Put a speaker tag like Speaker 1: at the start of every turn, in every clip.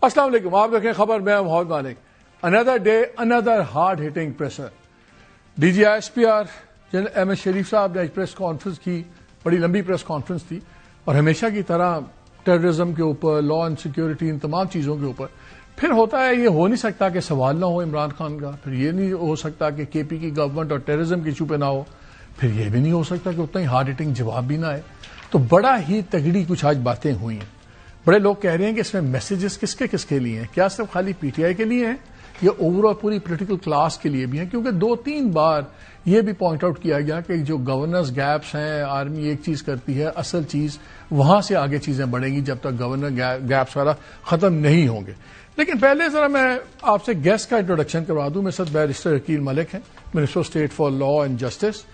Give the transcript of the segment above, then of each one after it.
Speaker 1: السلام علیکم، آپ دیکھیں خبر، میں محمد مالک۔ اندر ڈے اندر hard hitting pressure. D G I S P R general M S Sharif صاحب نے پریس کانفرنس کی، بڑی لمبی پریس کانفرنس تھی، اور ہمیشہ کی طرح ٹیررزم کے اوپر، لا اینڈ سیکیورٹی، ان تمام چیزوں کے اوپر پھر ہوتا ہے۔ یہ ہو نہیں سکتا کہ سوال نہ ہو عمران خان کا، پھر یہ نہیں ہو سکتا کہ کے پی کی گورنمنٹ اور ٹیررزم کے ایشو پہ نہ ہو، پھر یہ بھی نہیں ہو سکتا کہ اتنا ہی ہارڈ ہٹنگ جواب بھی نہ آئے۔ تو بڑا ہی تگڑی کچھ آج باتیں ہوئی ہیں۔ بڑے لوگ کہہ رہے ہیں کہ اس میں میسیجز کس کے لیے ہیں؟ کیا صرف خالی پی ٹی آئی کے لیے ہیں یا اوور آل پوری پولیٹیکل کلاس کے لیے بھی ہیں؟ کیونکہ 2-3 بار یہ بھی پوائنٹ آؤٹ کیا گیا کہ جو گورننس گیپس ہیں، آرمی ایک چیز کرتی ہے، اصل چیز وہاں سے آگے چیزیں بڑھیں گی جب تک گورنر گیپس والا ختم نہیں ہوں گے۔ لیکن پہلے ذرا میں آپ سے گیسٹ کا انٹروڈکشن کروا دوں۔ میرے ساتھ بیرسٹر عقیل ملک ہیں، minister state for law and justice.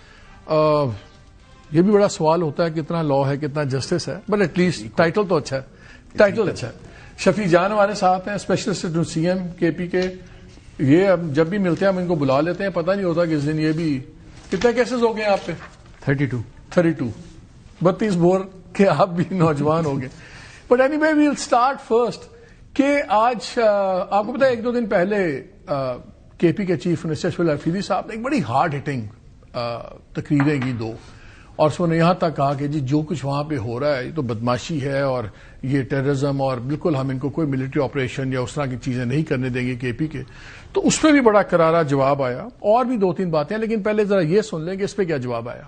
Speaker 1: یہ بھی بڑا سوال ہوتا ہے کتنا لا ہے کتنا جسٹس ہے، بٹ ایٹ لیسٹ ٹائٹل تو اچھا ہے، ٹائٹل اچھا ہے۔ شفیع جان ہمارے ساتھ ہیں، اسپیشل اسسٹنٹ سی ایم کے پی کے۔ یہ جب بھی ملتے ہیں ہم ان کو بلا لیتے ہیں، پتہ نہیں ہوتا کہ اس دن یہ بھی کتنے کیسز ہو گئے آپ پہ؟ 32 32 بور کے آپ بھی نوجوان ہو گئے۔ But anyway we'll start first کہ آج آپ کو پتا ہے 1-2 دن پہلے کے پی کے چیف منسٹر شفیع حفیظی صاحب نے ایک بڑی ہارڈ ہٹنگ تقریریں کی 2، اور اس نے یہاں تک کہا کہ جی جو کچھ وہاں پہ ہو رہا ہے یہ تو بدماشی ہے اور یہ ٹیررزم، اور بالکل ہم ان کو کوئی ملٹری آپریشن یا اس طرح کی چیزیں نہیں کرنے دیں گے کے پی کے۔ تو اس پہ بھی بڑا کرارا جواب آیا، اور بھی 2-3 باتیں، لیکن پہلے ذرا یہ سن لیں کہ اس پہ کیا جواب آیا۔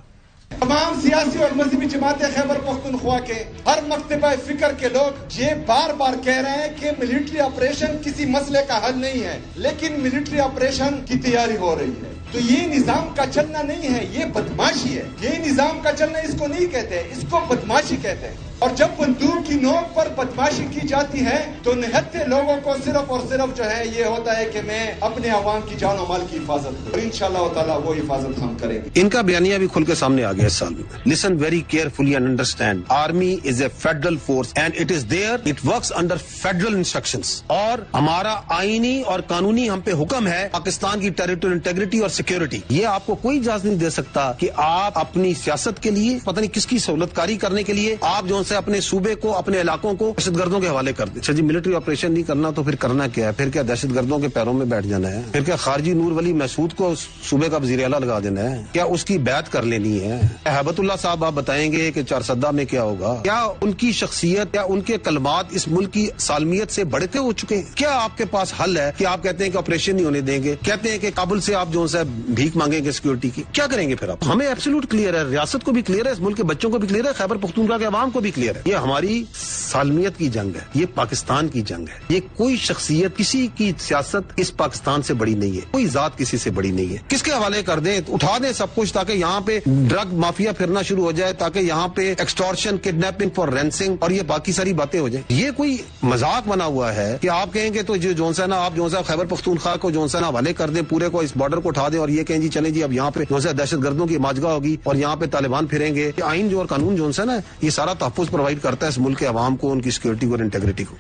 Speaker 2: تمام سیاسی اور مذہبی جماعتیں خیبر پختونخوا کے ہر مکتبہ فکر کے لوگ یہ بار بار کہہ رہے ہیں کہ ملٹری آپریشن کسی مسئلے کا حل نہیں ہے، لیکن ملٹری آپریشن کی تیاری ہو رہی ہے۔ تو یہ نظام کا چلنا نہیں ہے، یہ بدماشی ہے۔ یہ نظام کا چلنا اس کو نہیں کہتے، اس کو بدماشی کہتے ہیں۔ اور جب بندوق کی نوک پر بدماشی کی جاتی ہے تو نہتے لوگوں کو صرف اور صرف جو ہے یہ ہوتا ہے کہ میں اپنے عوام کی جان و مال کی حفاظت کروں، اور انشاءاللہ تعالیٰ وہ حفاظت ہم کریں گے۔
Speaker 3: ان کا بیانیہ بھی کھل کے سامنے آ گیا اس سال میں۔ Listen very carefully and understand, army is a federal force and it is there, it works under federal instructions, اور ہمارا آئینی اور قانونی ہم پہ حکم ہے پاکستان کی ٹیریٹوریل انٹیگریٹی اور سیکورٹی۔ یہ آپ کو کوئی اجازت نہیں دے سکتا کہ آپ اپنی سیاست کے لیے، پتہ نہیں کس کی سہولت کاری کرنے کے لیے، آپ جو سے اپنے صوبے کو، اپنے علاقوں کو دہشت گردوں کے حوالے کر دیں۔ اچھا جی، ملٹری آپریشن نہیں کرنا تو پھر کرنا کیا ہے؟ پھر کیا دہشت گردوں کے پیروں میں بیٹھ جانا ہے؟ پھر کیا خارجی نور ولی محسود کو صوبے کا وزیر اعلیٰ لگا دینا ہے؟ کیا اس کی بیعت کر لینی ہے؟ ہیبت اللہ صاحب آپ بتائیں گے کہ چارسدہ میں کیا ہوگا؟ کیا ان کی شخصیت یا ان کے کلمات اس ملک کی سالمیت سے بڑھتے ہو چکے ہیں؟ کیا آپ کے پاس حل ہے کہ آپ کہتے ہیں کہ آپریشن نہیں ہونے دیں گے، کہتے ہیں کہ کابل سے آپ جو ہے بھیک مانگیں گے سیکورٹی کی؟ کیا کریں گے پھر آپ؟ ہمیں ایبسولوٹ کلیئر ہے، ریاست کو بھی کلیئر ہے، اس ملک کے بچوں کو بھی کلیئر ہے، خیبر پختونخوا کے عوام کو بھی کلیئر ہے، یہ ہماری سالمیت کی جنگ ہے، یہ پاکستان کی جنگ ہے۔ یہ کوئی شخصیت، کسی کی سیاست اس پاکستان سے بڑی نہیں ہے، کوئی ذات کسی سے بڑی نہیں ہے۔ کس کے حوالے کر دیں، اٹھا دیں سب کچھ تاکہ یہاں پہ ڈرگ مافیا پھرنا شروع ہو جائے، تاکہ یہاں پہ ایکسٹورشن، کڈنیپنگ فار رینسنگ اور یہ باقی ساری باتیں ہو جائیں۔ یہ کوئی مذاق بنا ہوا ہے کہ آپ کہیں گے تو جو ہے نا، آپ جو ہے خیبر پختونخوا کو جو ہے نا حوالے کر دیں، پورے کو اس بارڈر کو اٹھا دیں اور یہ کہیں جی چلیں جی اب یہاں پہ جو ہے دہشت گردوں کی ماجگاہ ہوگی اور یہاں پہ طالبان پھریں گے۔ یہ آئین جو اور قانون جو ہے نا، یہ سارا تحفظ پرووائڈ کرتا ہے اس ملک کے عوام کو، ان کی سیکورٹی اور انٹیگریٹی کو۔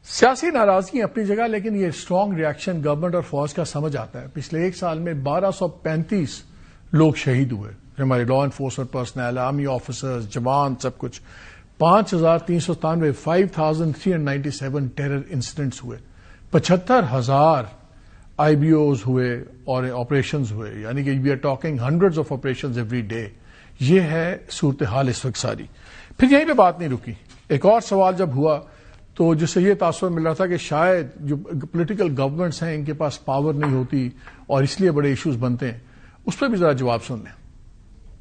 Speaker 1: سیاسی ناراضگی اپنی جگہ، لیکن یہ اسٹرانگ ریاکشن گورنمنٹ اور فوج کا سمجھ آتا ہے۔ پچھلے 1 سال میں 1235 لوگ شہید ہوئے، ہمارے law enforcement personal, army officers, جوان، سب کچھ۔ 5397 5397 ٹیرر انسیڈنٹس ہوئے، 75,000 آئی بی اوز ہوئے اور آپریشنز ہوئے، یعنی کہ we are talking hundreds of operations every day. یہ ہے صورتحال اس وقت ساری۔ پھر یہیں پہ بات نہیں رکی، ایک اور سوال جب ہوا تو جس سے یہ تاثر مل رہا تھا کہ شاید جو پولیٹیکل گورنمنٹس ہیں ان کے پاس پاور نہیں ہوتی اور اس لیے بڑے ایشوز بنتے ہیں، اس پہ بھی ذرا جواب سن لیں۔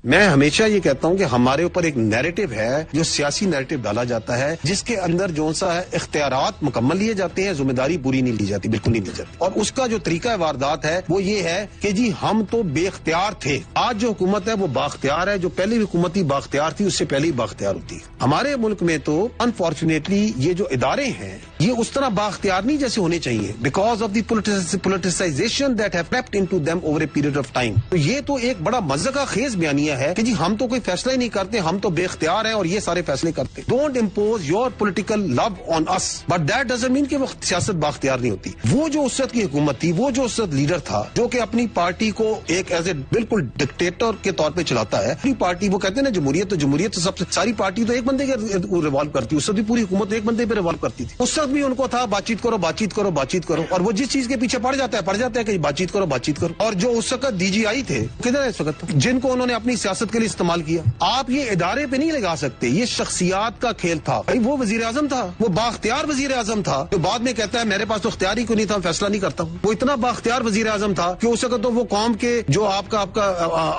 Speaker 3: میں ہمیشہ یہ کہتا ہوں کہ ہمارے اوپر ایک نیریٹو ہے جو سیاسی نیریٹو ڈالا جاتا ہے، جس کے اندر جو سا ہے اختیارات مکمل لیے جاتے ہیں، ذمہ داری پوری نہیں لی جاتی، بالکل نہیں لی جاتی۔ اور اس کا جو طریقہ واردات ہے وہ یہ ہے کہ جی ہم تو بے اختیار تھے، آج جو حکومت ہے وہ بااختیار ہے، جو پہلے بھی حکومت تھی بااختیار تھی، اس سے پہلے ہی بااختیار ہوتی ہے۔ ہمارے ملک میں تو انفارچونیٹلی یہ جو ادارے ہیں یہ اس طرح بااختیار نہیں جیسے ہونے چاہیے، because of the politicisation that have crept into them over a period of time۔ تو یہ تو ایک بڑا مذہقہ خیز بیانیہ ہے کہ جی ہم تو کوئی فیصلہ ہی نہیں کرتے، ہم تو بے اختیار ہیں اور یہ سارے فیصلے کرتے۔ Don't impose your political love on us, but that doesn't mean کہ وہ سیاست بااختیار نہیں ہوتی۔ وہ جو اس وقت کی حکومت تھی، وہ جو اس وقت لیڈر تھا جو کہ اپنی پارٹی کو ایک ایز اے بالکل ڈکٹیٹر کے طور پہ چلاتا ہے، اپنی پارٹی، وہ کہتے ہیں نا جمہوریت تو سب سے ساری پارٹی تو ایک بندے کے ریوالو کرتی ہے، اس وقت بھی پوری حکومت ایک بندے پہ ریوالو کرتی تھی۔ اس وقت وقت بھی ان کو تھا بات چیت کرو اور وہ جس چیز کے پیچھے پڑ جاتا ہے کہ بات چیت کرو اور جو اس وقت ڈی جی آئی تھے کدھر ہے اس وقت جن کو انہوں نے اپنی سیاست کے لیے استعمال کیا. آپ یہ ادارے پہ نہیں لگا سکتے, یہ شخصیات کا کھیل تھا. وہ وزیر اعظم تھا, وہ بااختیار وزیر اعظم تھا جو بعد میں کہتا ہے میرے پاس تو اختیار ہی کوئی نہیں تھا, فیصلہ نہیں کرتا ہوں. وہ اتنا بااختیار وزیر اعظم تھا کہ اس وقت تو وہ قوم کے جو آپ کا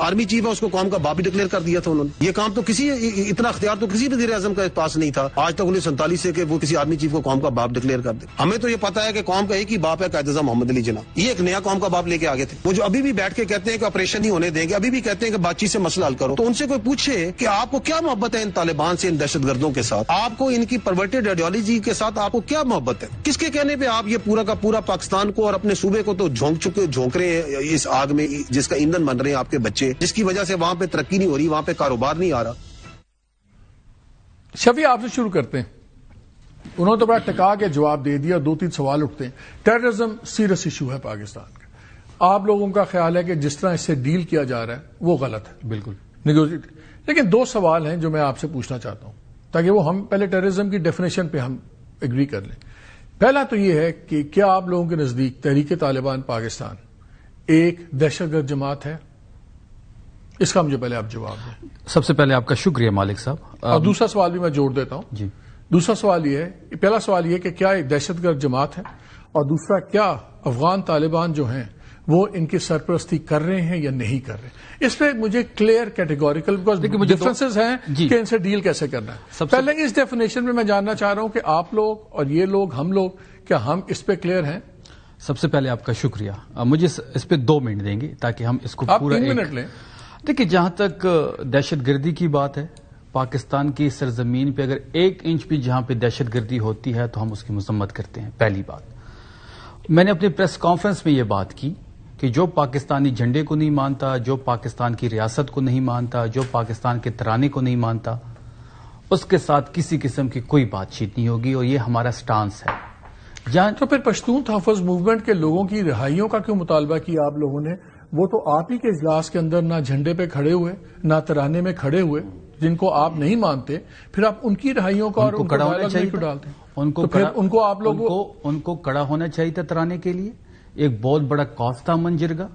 Speaker 3: آرمی چیف ہے اس کو قوم کا باپ بھی ڈکلیئر کر دیا تھا انہوں نے. یہ کام تو اتنا اختیار تو کسی وزیر اعظم کے پاس نہیں تھا آج تک 1947 سے کہ وہ کسی آرمی چیف کو قوم کا باپ ڈکلیئر کر دے. ہمیں تو یہ پتا ہے کہ قوم کا ایک ہی باپ ہے قائد اعظم محمد علی جناح. یہ ایک نیا قوم کا باپ لے کے آگے تھے. وہ جو ابھی بھی بیٹھ کے کہتے ہیں کہ آپریشن نہیں ہونے دیں گے, ابھی بھی کہتے ہیں کہ بات چیت سے مسئلہ حل کرو, تو ان سے کوئی پوچھے کہ آپ کو کیا محبت ہے ان طالبان سے, ان دہشت گردوں کے ساتھ, آپ کو ان کی پرورٹیڈ آئیڈیالوجی کے ساتھ آپ کو کیا محبت ہے؟ کس کے کہنے پہ آپ یہ پورا کا پورا پاکستان کو اور اپنے صوبے کو تو جھونک رہے ہیں اس آگ میں جس کا ایندھن بن رہے ہیں آپ کے بچے, جس کی وجہ سے وہاں پہ ترقی نہیں ہو رہی, وہاں پہ کاروبار نہیں آ رہا.
Speaker 1: شفیع آپ سے شروع کرتے ہیں. انہوں نے تو بڑا ٹکا کے جواب دے دیا, 2-3 سوال اٹھتے ہیں. ٹیررزم سیریس ایشو ہے پاکستان کا, آپ لوگوں کا خیال ہے کہ جس طرح اس سے ڈیل کیا جا رہا ہے وہ غلط ہے؟
Speaker 4: بالکل
Speaker 1: نیگوشیٹ. لیکن 2 سوال ہیں جو میں آپ سے پوچھنا چاہتا ہوں تاکہ وہ ہم پہلے ٹیررزم کی ڈیفینیشن پہ ہم ایگری کر لیں. پہلا تو یہ ہے کہ کیا آپ لوگوں کے نزدیک تحریک طالبان پاکستان ایک دہشت گرد جماعت ہے؟ اس کا مجھے پہلے آپ جواب دیں.
Speaker 4: سب سے پہلے آپ کا شکریہ مالک صاحب.
Speaker 1: اور دوسرا سوال بھی میں جوڑ دیتا ہوں.
Speaker 4: جی,
Speaker 1: دوسرا سوال یہ ہے, پہلا سوال یہ کہ کیا ایک دہشت گرد جماعت ہے, اور دوسرا کیا افغان طالبان جو ہیں وہ ان کی سرپرستی کر رہے ہیں یا نہیں کر رہے ہیں؟ اس پہ مجھے کلیئر کیٹیگوریکل بیکاز ڈفرنسز ہیں کہ ان سے ڈیل کیسے کرنا ہے. پہلے اس ڈیفینیشن میں جاننا چاہ رہا ہوں کہ آپ لوگ اور یہ لوگ ہم لوگ کیا ہم اس پہ کلیئر ہیں؟
Speaker 4: سب سے پہلے آپ کا شکریہ. مجھے اس پہ 2 منٹ دیں گے تاکہ ہم اس کو پورا
Speaker 1: 3 منٹ لیں.
Speaker 4: دیکھیے, جہاں تک دہشت گردی کی بات ہے, پاکستان کی سرزمین پہ اگر 1 انچ بھی جہاں پہ دہشت گردی ہوتی ہے تو ہم اس کی مذمت کرتے ہیں. پہلی بات, میں نے اپنی پریس کانفرنس میں یہ بات کی کہ جو پاکستانی جھنڈے کو نہیں مانتا, جو پاکستان کی ریاست کو نہیں مانتا, جو پاکستان کے ترانے کو نہیں مانتا, اس کے ساتھ کسی قسم کی کوئی بات چیت نہیں ہوگی, اور یہ ہمارا سٹانس ہے.
Speaker 1: تو پھر پشتون تحفظ موومنٹ کے لوگوں کی رہائیوں کا کیوں مطالبہ کیا آپ لوگوں نے؟ وہ تو آپ ہی کے اجلاس کے اندر نہ جھنڈے پہ کھڑے ہوئے نہ ترانے میں کھڑے ہوئے, جن کو آپ نہیں مانتے, پھر آپ ان کی رہائیوں کا اور ان کو کڑا ہونا چاہیے ڈالتے ہیں.
Speaker 4: ان کو کڑا ہونا چاہیے تھا ترانے کے لیے. ایک بہت بڑا کاز تھا منجرگا,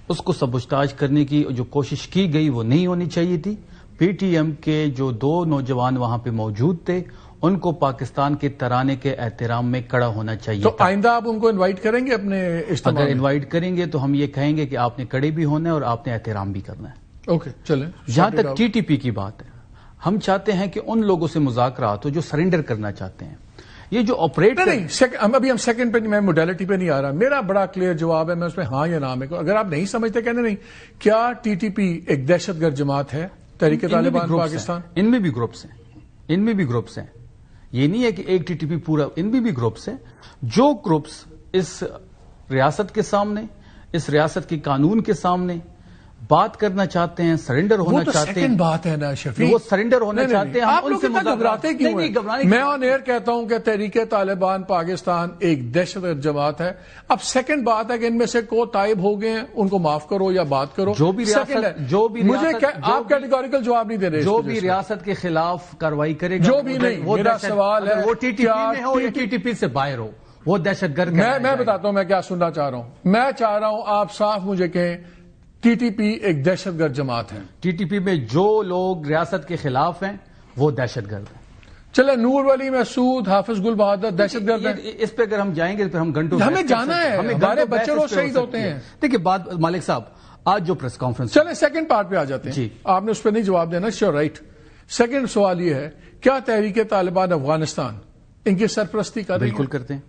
Speaker 4: اس کو سبوٹاج کرنے کی جو کوشش کی گئی وہ نہیں ہونی چاہیے تھی. پی ٹی ایم کے جو 2 نوجوان وہاں پہ موجود تھے ان کو پاکستان کے ترانے کے احترام میں کڑا ہونا چاہیے.
Speaker 1: تو آئندہ آپ ان کو انوائٹ کریں گے اپنے اجتماع میں؟
Speaker 4: اگر انوائٹ کریں گے تو ہم یہ کہیں گے کہ آپ نے کڑے بھی ہونا ہے اور آپ نے احترام بھی کرنا ہے.
Speaker 1: اوکے, چلیں.
Speaker 4: جہاں تک ٹی ٹی پی کی بات ہے, ہم چاہتے ہیں کہ ان لوگوں سے مذاکرات ہو جو سرنڈر کرنا چاہتے ہیں. یہ جو آپریٹر
Speaker 1: نہیں, ابھی ہم سیکنڈ پہ, میں موڈیلٹی پہ نہیں آ رہا. میرا بڑا کلیئر جواب ہے, میں اس میں ہاں یا نام ہے. اگر آپ نہیں سمجھتے کہنے نہیں. کیا ٹی ٹی پی ایک دہشت گرد جماعت ہے تحریک طالبان پاکستان؟
Speaker 4: ان میں بھی گروپس ہیں. یہ نہیں ہے کہ ایک ٹی ٹی پی پورا, ان میں بھی گروپس ہیں. جو گروپس اس ریاست کے سامنے, اس ریاست کے قانون کے سامنے بات کرنا چاہتے ہیں, سرنڈر ہونا چاہتے ہیں.
Speaker 1: بات ہے نا شفیع,
Speaker 4: وہ سرنڈر ہونا چاہتے ہیں.
Speaker 1: آپ لوگ اتنا گھبراتے کیوں ہیں؟ میں آن ایئر کہتا ہوں کہ تحریک طالبان پاکستان ایک دہشت گرد جماعت ہے. اب سیکنڈ بات ہے کہ ان میں سے کو تائب ہو گئے ہیں, ان کو معاف کرو یا بات کرو.
Speaker 4: جو بھی ریاست,
Speaker 1: آپ کیٹیگوریکل جواب نہیں دے رہے.
Speaker 4: جو بھی ریاست کے خلاف کارروائی کرے گا,
Speaker 1: جو بھی نہیں, میرا سوال ہے
Speaker 4: وہ ٹی ٹی پی میں ہو یا ٹی ٹی پی سے باہر ہو, وہ دہشت گرد.
Speaker 1: میں بتاتا ہوں میں کیا سننا چاہ رہا ہوں. میں چاہ رہا ہوں آپ صاف مجھے کہیں ٹی ٹی پی ایک دہشت گرد جماعت ہے.
Speaker 4: ٹی ٹی پی میں جو لوگ ریاست کے خلاف ہیں وہ دہشت گرد ہیں.
Speaker 1: چلے, نور ولی مسعود, حافظ گل بہادر دہشت گرد ہیں.
Speaker 4: اس پہ اگر ہم جائیں گے تو پھر ہم گھنٹوں,
Speaker 1: ہمیں جانا ہے, ہمارے بچے روز شہید ہوتے ہیں.
Speaker 4: دیکھیے بات مالک صاحب, آج جو پریس کانفرنس,
Speaker 1: چلے سیکنڈ پارٹ پہ آ جاتے ہیں. آپ نے اس پہ نہیں جواب دینا, شیور رائٹ. سیکنڈ سوال یہ ہے, کیا تحریک طالبان افغانستان ان کی سرپرستی کر رہی ہے؟
Speaker 4: بالکل کرتے ہیں.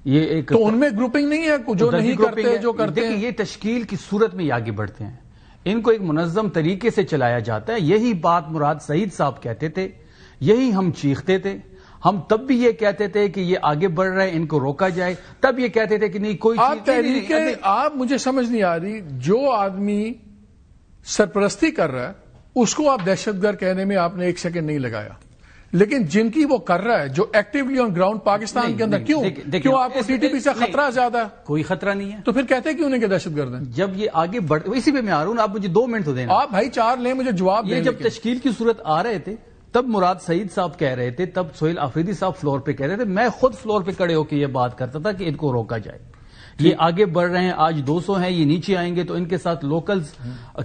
Speaker 4: یہ ایک
Speaker 1: تو ان میں گروپنگ نہیں ہے جو نہیں کرتے, جو کرتے ہیں.
Speaker 4: یہ تشکیل کی صورت میں آگے بڑھتے ہیں. ان کو ایک منظم طریقے سے چلایا جاتا ہے. یہی بات مراد سعید صاحب کہتے تھے, یہی ہم چیختے تھے. ہم تب بھی یہ کہتے تھے کہ یہ آگے بڑھ رہے ہیں, ان کو روکا جائے. تب یہ کہتے تھے کہ نہیں کوئی
Speaker 1: چیز. آپ مجھے سمجھ نہیں آ رہی, جو آدمی سرپرستی کر رہا ہے اس کو آپ دہشت گرد کہنے میں آپ نے 1 سیکنڈ نہیں لگایا, لیکن جن کی وہ کر رہا ہے جو ایکٹیولی آن گراؤنڈ پاکستان کے اندر, کیوں آپ کو ٹی ٹی پی سے خطرہ زیادہ ہے؟
Speaker 4: کوئی خطرہ نہیں ہے.
Speaker 1: تو پھر کہتے کیوں نہیں کہ دہشت گرد ہیں؟
Speaker 4: جب یہ آگے بڑھ, اسی پہ میں آ رہا ہوں, آپ مجھے 2 منٹ تو دینا.
Speaker 1: آپ بھائی 4 لیں, مجھے جواب دیں.
Speaker 4: یہ جب تشکیل کی صورت آ رہے تھے تب مراد سعید صاحب کہہ رہے تھے, تب سہیل آفریدی صاحب فلور پہ کہہ رہے تھے, میں خود فلور پہ کھڑے ہو کے یہ بات کرتا تھا کہ ان کو روکا جائے. یہ آگے بڑھ رہے ہیں, آج 200 ہیں, یہ نیچے آئیں گے تو ان کے ساتھ لوکلز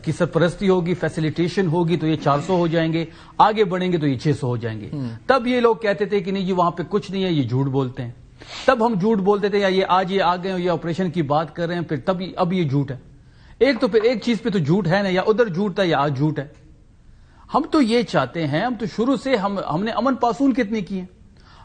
Speaker 4: کی سرپرستی ہوگی, فیسیلیٹیشن ہوگی تو یہ 400 ہو جائیں گے, آگے بڑھیں گے تو یہ 600 ہو جائیں گے. تب یہ لوگ کہتے تھے کہ نہیں جی وہاں پہ کچھ نہیں ہے, یہ جھوٹ بولتے ہیں. تب ہم جھوٹ بولتے تھے, یا یہ آج یہ آ گئے ہیں, یہ آپریشن کی بات کر رہے ہیں, پھر تب اب یہ جھوٹ ہے. ایک تو پھر ایک چیز پہ تو جھوٹ ہے نا, یا ادھر جھوٹ تھا یا آج جھوٹ ہے. ہم تو یہ چاہتے ہیں, ہم تو شروع سے ہم نے امن پاسون کتنے کیے ہیں,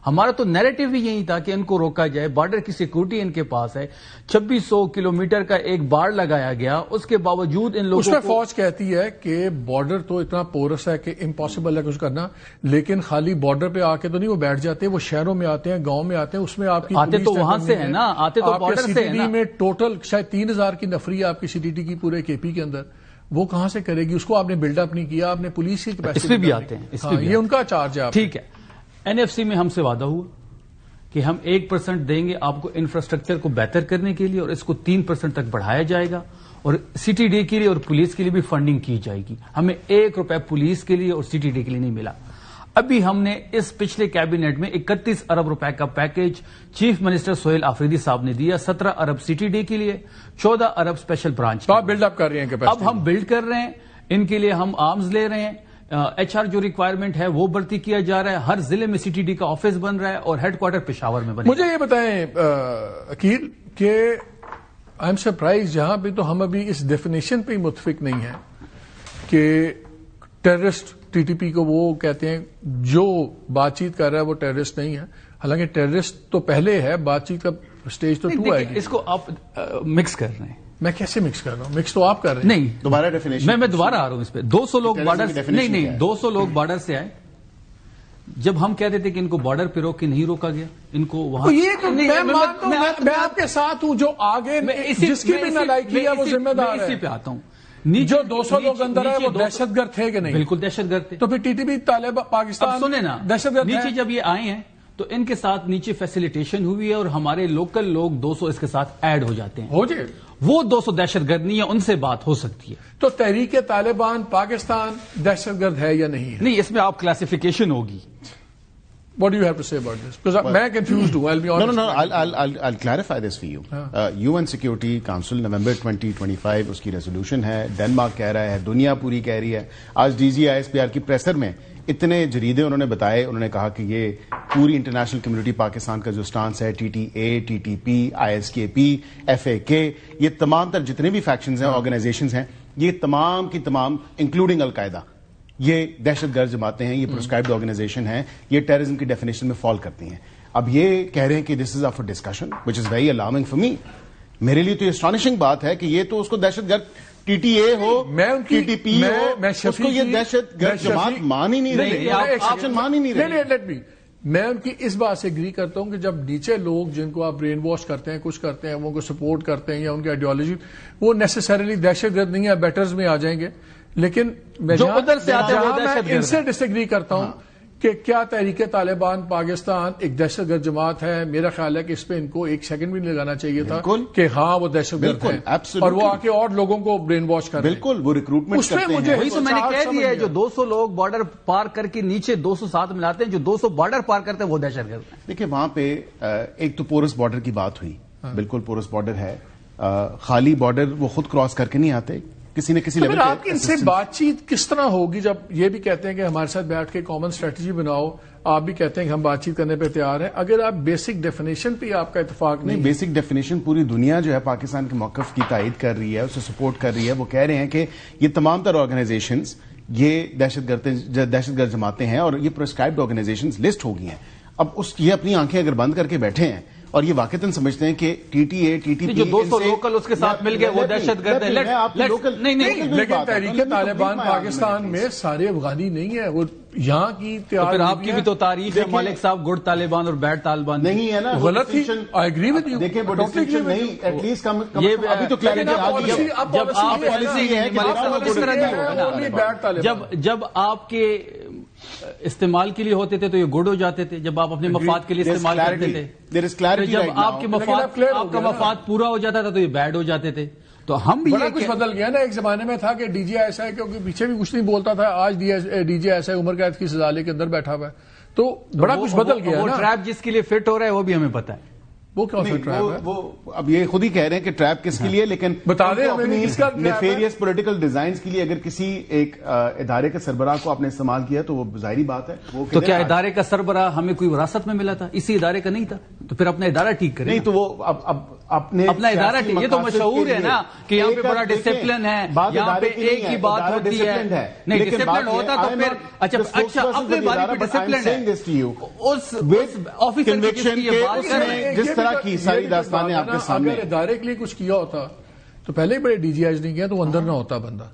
Speaker 4: ہمارا تو نیریٹو بھی یہی تھا کہ ان کو روکا جائے. بارڈر کی سیکورٹی ان کے پاس ہے, 2600 کلومیٹر کا ایک بار لگایا گیا, اس کے باوجود ان لوگوں
Speaker 1: اس میں فوج کہتی ہے کہ بارڈر تو اتنا پورس ہے کہ امپاسبل ہے کچھ کرنا, لیکن خالی بارڈر پہ آ کے تو نہیں وہ بیٹھ جاتے, وہ شہروں میں آتے ہیں, گاؤں میں آتے ہیں, اس میں آپ کی
Speaker 4: آتے تو وہاں سے ہے نا, آتے تو بارڈر سے ہے نا.
Speaker 1: میں ٹوٹل شاید 3000 کی نفری ہے آپ کی CTT کی پورے KP کے اندر, وہ کہاں سے کرے گی؟ اس کو آپ نے بلڈ اپ نہیں کیا, آپ نے پولیس کی
Speaker 4: اس پہ بھی آتے ہیں,
Speaker 1: یہ ان کا چارج ہے.
Speaker 4: ٹھیک ہے, NFC میں ہم سے وعدہ ہوا کہ ہم 1% دیں گے آپ کو انفراسٹرکچر کو بہتر کرنے کے لیے, اور اس کو 3% تک بڑھایا جائے گا, اور CTD کے لیے اور پولیس کے لیے بھی فنڈنگ کی جائے گی. ہمیں 1 روپے پولیس کے لیے اور CTD کے لیے نہیں ملا. ابھی ہم نے اس پچھلے کیبنٹ میں 31 ارب روپے کا package chief minister Sohail Afridi صاحب نے دیا, 17 ارب CTD کے لیے, 14 ارب اسپیشل برانچ.
Speaker 1: آپ بلڈ اپ کر رہے ہیں,
Speaker 4: اب ہم بلڈ کر رہے ہیں, ان کے لیے ہم آرمز لے رہے ہیں. HR جو ریکوائرمنٹ ہے وہ بھرتی کیا جا رہا ہے, ہر ضلع میں CTD کا آفس بن رہا ہے, اور ہیڈ کوارٹر پشاور میں بنے.
Speaker 1: مجھے یہ بتائیں عقیل کہ آئی ایم سرپرائز, جہاں پہ تو ہم ابھی اس ڈیفینیشن پہ ہی متفق نہیں ہیں کہ ٹیررسٹ TTP کو وہ کہتے ہیں, جو بات چیت کر رہا ہے وہ ٹیررسٹ نہیں ہے, حالانکہ ٹیررسٹ تو پہلے ہے, بات چیت کا سٹیج تو 2 آئے گی.
Speaker 4: اس کو آپ مکس کر رہے ہیں.
Speaker 1: میں کیسے مکس کر رہا ہوں؟ مکس تو آپ کر رہے ہیں.
Speaker 4: نہیں,
Speaker 5: دوبارہ ڈیفینیشن
Speaker 4: میں دوبارہ آ رہا ہوں اس پہ. 200 لوگ بارڈر, نہیں 200 لوگ بارڈر سے آئے. جب ہم کہتے تھے کہ ان کو بارڈر پہ روک کے نہیں روکا گیا, ان کو وہاں,
Speaker 1: یہ تو میں آپ کے ساتھ ہوں, جو آگے جس کی بھی نالائکی ہے وہ ذمہ دار ہے.
Speaker 4: اسی پہ آتا ہوں.
Speaker 1: جو 200 لوگ اندر آئے وہ دہشت گرد تھے کہ نہیں؟
Speaker 4: بالکل دہشت گرد تھے.
Speaker 1: تو پھر TTP طالبان پاکستان
Speaker 4: سنیں نا,
Speaker 1: دہشت گرد
Speaker 4: نیچے جب یہ آئے ہیں تو ان کے ساتھ نیچے فیسیلیٹیشن ہوئی ہے, اور ہمارے لوکل لوگ 200 اس کے ساتھ ایڈ ہو جاتے ہیں.
Speaker 1: ہو جائے
Speaker 4: وہ 200 دہشت گرد نہیں ہے, ان سے بات ہو سکتی ہے.
Speaker 1: تو تحریک طالبان پاکستان دہشت گرد ہے یا نہیں ہے؟
Speaker 4: نہیں, اس میں آپ کلاسیفیکیشن ہوگی.
Speaker 1: What do you have to say about this? Because میں confused ہوں. I'll be honest.
Speaker 5: No. I'll clarify this for you. UN Security Council November 2025 اس کی ریزولوشن ہے. ڈنمارک کہہ رہا ہے, دنیا پوری کہہ رہی ہے. آج DG ISPR کی پریسر میں اتنے جریدے انہوں نے بتائے, انہوں نے کہا کہ یہ پوری انٹرنیشنل کمیونٹی پاکستان کا جو سٹانس ہے, TTA, TTP, ISKP, FAK, یہ تمام تر جتنے بھی فیکشنز ہیں, آرگنائزیشنز ہیں, یہ تمام کی تمام انکلوڈنگ القاعدہ, یہ دہشت گرد جماعتیں ہیں, یہ پرسکرائبڈ آرگنائزیشن ہیں, یہ ٹیررزم کی ڈیفینیشن میں فال کرتی ہیں. اب یہ کہہ رہے ہیں کہ this is up for discussion, which is very alarming for me. میرے لیے تو یہ اسٹانشنگ بات ہے کہ یہ تو اس کو دہشت گرد TTA ہو, TTP ہو, اس کو یہ دہشت گرد جماعت مان ہی نہیں رہے, مان ہی نہیں رہے.
Speaker 1: میں ان کی اس بات سے اگری کرتا ہوں کہ جب نیچے لوگ جن کو آپ برین واش کرتے ہیں, کچھ کرتے ہیں, وہ کو سپورٹ کرتے ہیں, یا ان کی آئیڈیالوجی, وہ نیسسریلی دہشت گرد نہیں ہے, بیٹرز میں آ جائیں گے. لیکن میں
Speaker 4: جو ادھر سے آتے ہیں وہ دہشت گرد ہیں.
Speaker 1: ان سے ڈس ایگری کرتا ہوں کہ کیا تحریک طالبان پاکستان ایک دہشت گرد جماعت ہے. میرا خیال ہے کہ اس پہ ان کو 1 سیکنڈ بھی نہیں لگانا چاہیے تھا کہ ہاں وہ دہشت گرد ہیں, اور وہ آ کے اور لوگوں کو برین واش کر رہے ہیں.
Speaker 5: بالکل, وہ ریکروٹمنٹ کرتے ہیں.
Speaker 4: وہی تو میں نے کہہ دیا ہے, جو 200 لوگ بارڈر پار کر کے نیچے 200 ساتھ ملاتے ہیں, جو 200 بارڈر پار کرتے ہیں وہ دہشت گرد ہیں.
Speaker 5: دیکھیں وہاں پہ ایک تو پورس بارڈر کی بات ہوئی, بالکل پورس بارڈر ہے, خالی بارڈر وہ خود کراس کر کے نہیں آتے, کسی نہ کسی لیول پہ.
Speaker 1: آپ کی ان سے بات چیت کس طرح ہوگی جب یہ بھی کہتے ہیں کہ ہمارے ساتھ بیٹھ کے کامن اسٹریٹجی بناؤ, آپ بھی کہتے ہیں کہ ہم بات چیت کرنے پہ تیار ہیں, اگر آپ بیسک ڈیفینیشن پہ آپ کا اتفاق نہیں؟
Speaker 5: بیسک ڈیفینیشن پوری دنیا جو ہے پاکستان کے موقف کی تائید کر رہی ہے, اسے سپورٹ کر رہی ہے. وہ کہہ رہے ہیں کہ یہ تمام تر آرگنائزیشنز یہ دہشت گرد جماعتیں ہیں, اور یہ پرسکرائبڈ آرگنائزیشنز لسٹ ہو گئی ہیں. اب یہ اپنی آنکھیں اگر بند کر کے بیٹھے ہیں اور یہ واقعتاً سمجھتے ہیں کہ TTA, TTP
Speaker 4: جو 200 لوکل اس کے ساتھ مل گئے وہ دہشت گرد ہیں.
Speaker 1: لیکن تحریک طالبان پاکستان میں سارے افغانی نہیں ہے, وہ یہاں کی
Speaker 4: پھر آپ کی بھی تو تعریف ہے مالک صاحب, گڈ طالبان اور بیڈ طالبان
Speaker 5: نہیں ہے نا,
Speaker 1: غلط ہی. I agree with you.
Speaker 5: دیکھیں وہ ڈسٹنکشن نہیں, ایٹ لیسٹ ابھی تو کلیئرٹی آ گئی ہے.
Speaker 4: جب آپ پالیسی ہے کہ اس طرح نہیں ہوگا نا, جب آپ کے استعمال کے لیے ہوتے تھے تو یہ گڈ ہو جاتے تھے, جب آپ اپنے مفاد کے لیے استعمال کرتے تھے, جب آپ کا مفاد پورا ہو جاتا تھا تو یہ بیڈ ہو جاتے تھے. تو ہم بھی
Speaker 1: بڑا کچھ بدل گیا نا. ایک زمانے میں تھا کہ ڈی جی ایس آئی کیونکہ پیچھے بھی کچھ نہیں بولتا تھا, آج ڈی جی ایس آئی عمر قید کی سزا لے کے اندر بیٹھا ہوا ہے, تو بڑا کچھ بدل گیا
Speaker 4: وہ
Speaker 1: نا.
Speaker 4: ٹریپ جس کے لیے فٹ ہو رہا ہے وہ بھی ہمیں پتا ہے.
Speaker 1: وہ کون سا ٹریپ ہے؟
Speaker 5: وہ اب یہ خود ہی کہہ رہے ہیں کہ ٹریپ کس کے لیے, لیکن
Speaker 1: بتا دیں ہمیں کس کا ٹریپ ہے؟
Speaker 5: نیفیریس پولیٹیکل ڈیزائنز کے لیے اگر کسی ایک ادارے کے سربراہ کو آپ نے استعمال کیا تو وہ ظاہری بات ہے. وہ
Speaker 4: تو کیا ادارے کا سربراہ ہمیں کوئی وراثت میں ملا تھا؟ اسی ادارے کا نہیں تھا, تو پھر اپنا ادارہ ٹھیک کریں.
Speaker 5: نہیں تو وہ اب اپنے
Speaker 4: اپنا ادارہ ٹھیک, یہ تو مشہور ہے نا کہ یہاں پہ بڑا ڈسپلن ہے, یہاں پہ ایک ہی بات ہوتی ہے. نہیں ڈسپلن ہوتا تو پھر اچھا اپنے بارے پہ ڈسپلن ہے اس آفیسر کی یہ بات کر رہے ہیں.
Speaker 5: جس طرح کی ساری داستانیں آپ کے سامنے.
Speaker 1: اگر ادارے کے لیے کچھ کیا ہوتا تو پہلے ہی بڑے ڈی جی ایس نہیں کیا تو وہ اندر نہ ہوتا بندہ.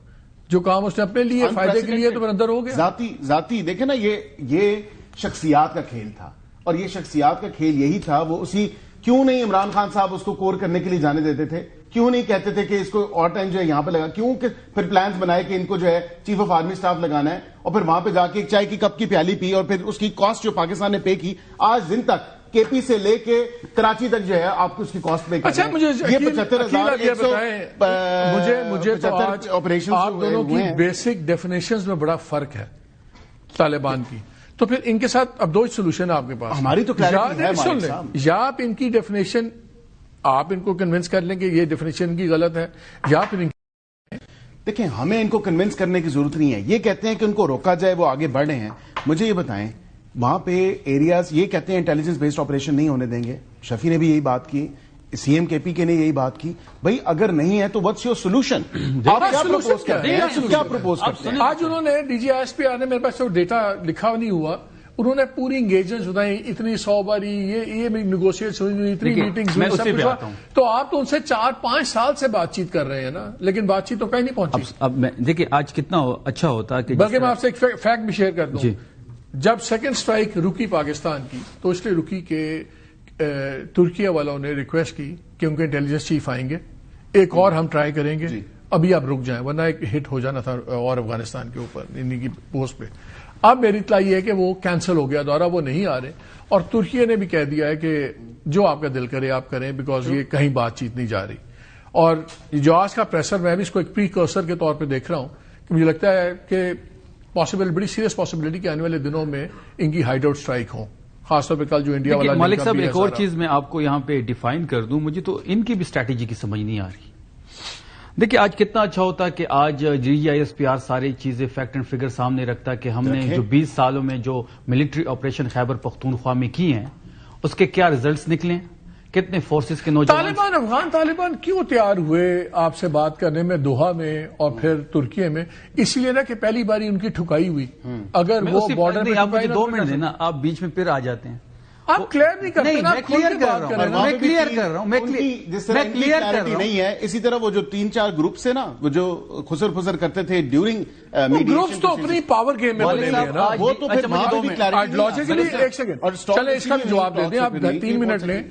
Speaker 1: جو کام اس نے اپنے لیے فائدے کے لیے تو پھر اندر ہو گیا.
Speaker 5: ذاتی دیکھیں نا, یہ شخصیات کا کھیل تھا, اور یہ شخصیات کا کھیل یہی تھا. وہ اسی کیوں نہیں عمران خان صاحب اس کو کور کرنے کے لیے جانے دیتے تھے؟ کیوں نہیں کہتے تھے کہ اس کو اور ٹائم جو ہے یہاں پہ لگا؟ کیوں کہ پھر پلانز بنائے کہ ان کو جو ہے چیف آف آرمی سٹاف لگانا ہے, اور پھر وہاں پہ جا کے ایک چائے کی کپ کی پیالی پی, اور پھر اس کی کاسٹ جو پاکستان نے پے کی آج دن تک کے پی سے لے کے کراچی تک جو ہے آپ کو اس کی کاسٹ پے
Speaker 1: اچھا مجھے یہ 75,000
Speaker 5: آپریشن
Speaker 1: آپ دونوں کی بیسک ڈیفینیشنز میں بڑا فرق ہے طالبان کی, تو پھر ان کے ساتھ اب دو سولوشن آپ کے پاس.
Speaker 5: ہماری تو
Speaker 1: یا آپ ان کی ڈیفینیشن آپ ان کو کنونس کر لیں کہ یہ ڈیفینیشن کی غلط ہے, یا پھر
Speaker 5: دیکھیں ہمیں ان کو کنونس کرنے کی ضرورت نہیں ہے. یہ کہتے ہیں کہ ان کو روکا جائے, وہ آگے بڑھ رہے ہیں. مجھے یہ بتائیں وہاں پہ ایریاز یہ کہتے ہیں انٹیلیجنس بیسڈ آپریشن نہیں ہونے دیں گے. شفیع نے بھی یہی بات کی, سی ایم کے پی کے نے یہی بات کی. بھائی اگر نہیں ہے تو واٹس یور سولوشن؟ آپ کیا پروپوز کرتے ہیں؟ کیا پروپوز کرتے ہیں؟
Speaker 1: آج انہوں نے D G S P R نے میرے پاس ڈیٹا لکھا نہیں ہوا, انہوں نے پوری انگیجمنٹ بتائی, اتنی 100 باری یہ نیگوشیٹ ہوئی, اتنی میٹنگ, تو آپ تو ان سے 4-5 سال سے بات چیت کر رہے ہیں نا, لیکن بات چیت تو کہیں نہیں پہنچی.
Speaker 4: اب دیکھیے آج کتنا اچھا ہوتا کہ
Speaker 1: بلکہ میں آپ سے ایک فیکٹ بھی شیئر کر دوں. جب سیکنڈ سٹرائک رکی پاکستان کی تو اس لیے رکی کہ ترکیہ والوں نے ریکویسٹ کی کہ ان کے انٹیلیجنس چیف آئیں گے, ایک اور ہم ٹرائی کریں گے, ابھی آپ رک جائیں ورنہ ایک ہٹ ہو جانا تھا اور افغانستان کے اوپر انہی کی پوسٹ پہ. اب میری اطلاع یہ ہے کہ وہ کینسل ہو گیا دورہ, وہ نہیں آ رہے, اور ترکیہ نے بھی کہہ دیا ہے کہ جو آپ کا دل کرے آپ کریں, بیکاز یہ کہیں بات چیت نہیں جا رہی. اور جو آج کا پریسر میں بھی اس کو ایک پری کرسر کے طور پہ دیکھ رہا ہوں کہ مجھے لگتا ہے کہ بڑی سیریس پاسبلٹی کہ آنے والے دنوں میں ان کی ہائیڈ آؤٹ اسٹرائک ہوں, خاص طور پہ کل جو انڈیا والا.
Speaker 4: ملک صاحب ایک اور چیز میں آپ کو یہاں پہ ڈیفائن کر دوں, مجھے تو ان کی بھی اسٹریٹجی کی سمجھ نہیں آ رہی. دیکھیں آج کتنا اچھا ہوتا کہ آج جی آئی ایس پی آر ساری چیزیں فیکٹ اینڈ فگر سامنے رکھتا کہ ہم نے جو 20 سالوں میں جو ملٹری آپریشن خیبر پختونخوا میں کی ہیں اس کے کیا ریزلٹس نکلے, کتنے فورسز کے نوجوان.
Speaker 1: افغان طالبان کیوں تیار ہوئے آپ سے بات کرنے میں دوحہ میں اور پھر ترکیے میں؟ اسی لیے نا کہ پہلی باری ان کی ٹھکائی ہوئی. اگر وہ بارڈر پہ
Speaker 4: آپ مجھے 2 منٹ دینا, آپ بیچ میں پھر آ جاتے ہیں.
Speaker 1: آپ کلیئر نہیں کرتے.
Speaker 4: میں کلیئر کر رہا ہوں.
Speaker 5: جس طرح کلیئرٹی نہیں ہے اسی طرح وہ جو 3-4 گروپ سے نا وہ جو خسر پھسر کرتے تھے ڈیورنگ
Speaker 1: گروپس تو اپنی پاور گیم میں بدلے ہیں نا,
Speaker 5: وہ تو پھر
Speaker 1: آئیڈیالوجیکلی. ایک سیکنڈ چلے اس کا بھی جواب دے دیں آپ, 3 منٹ لیں.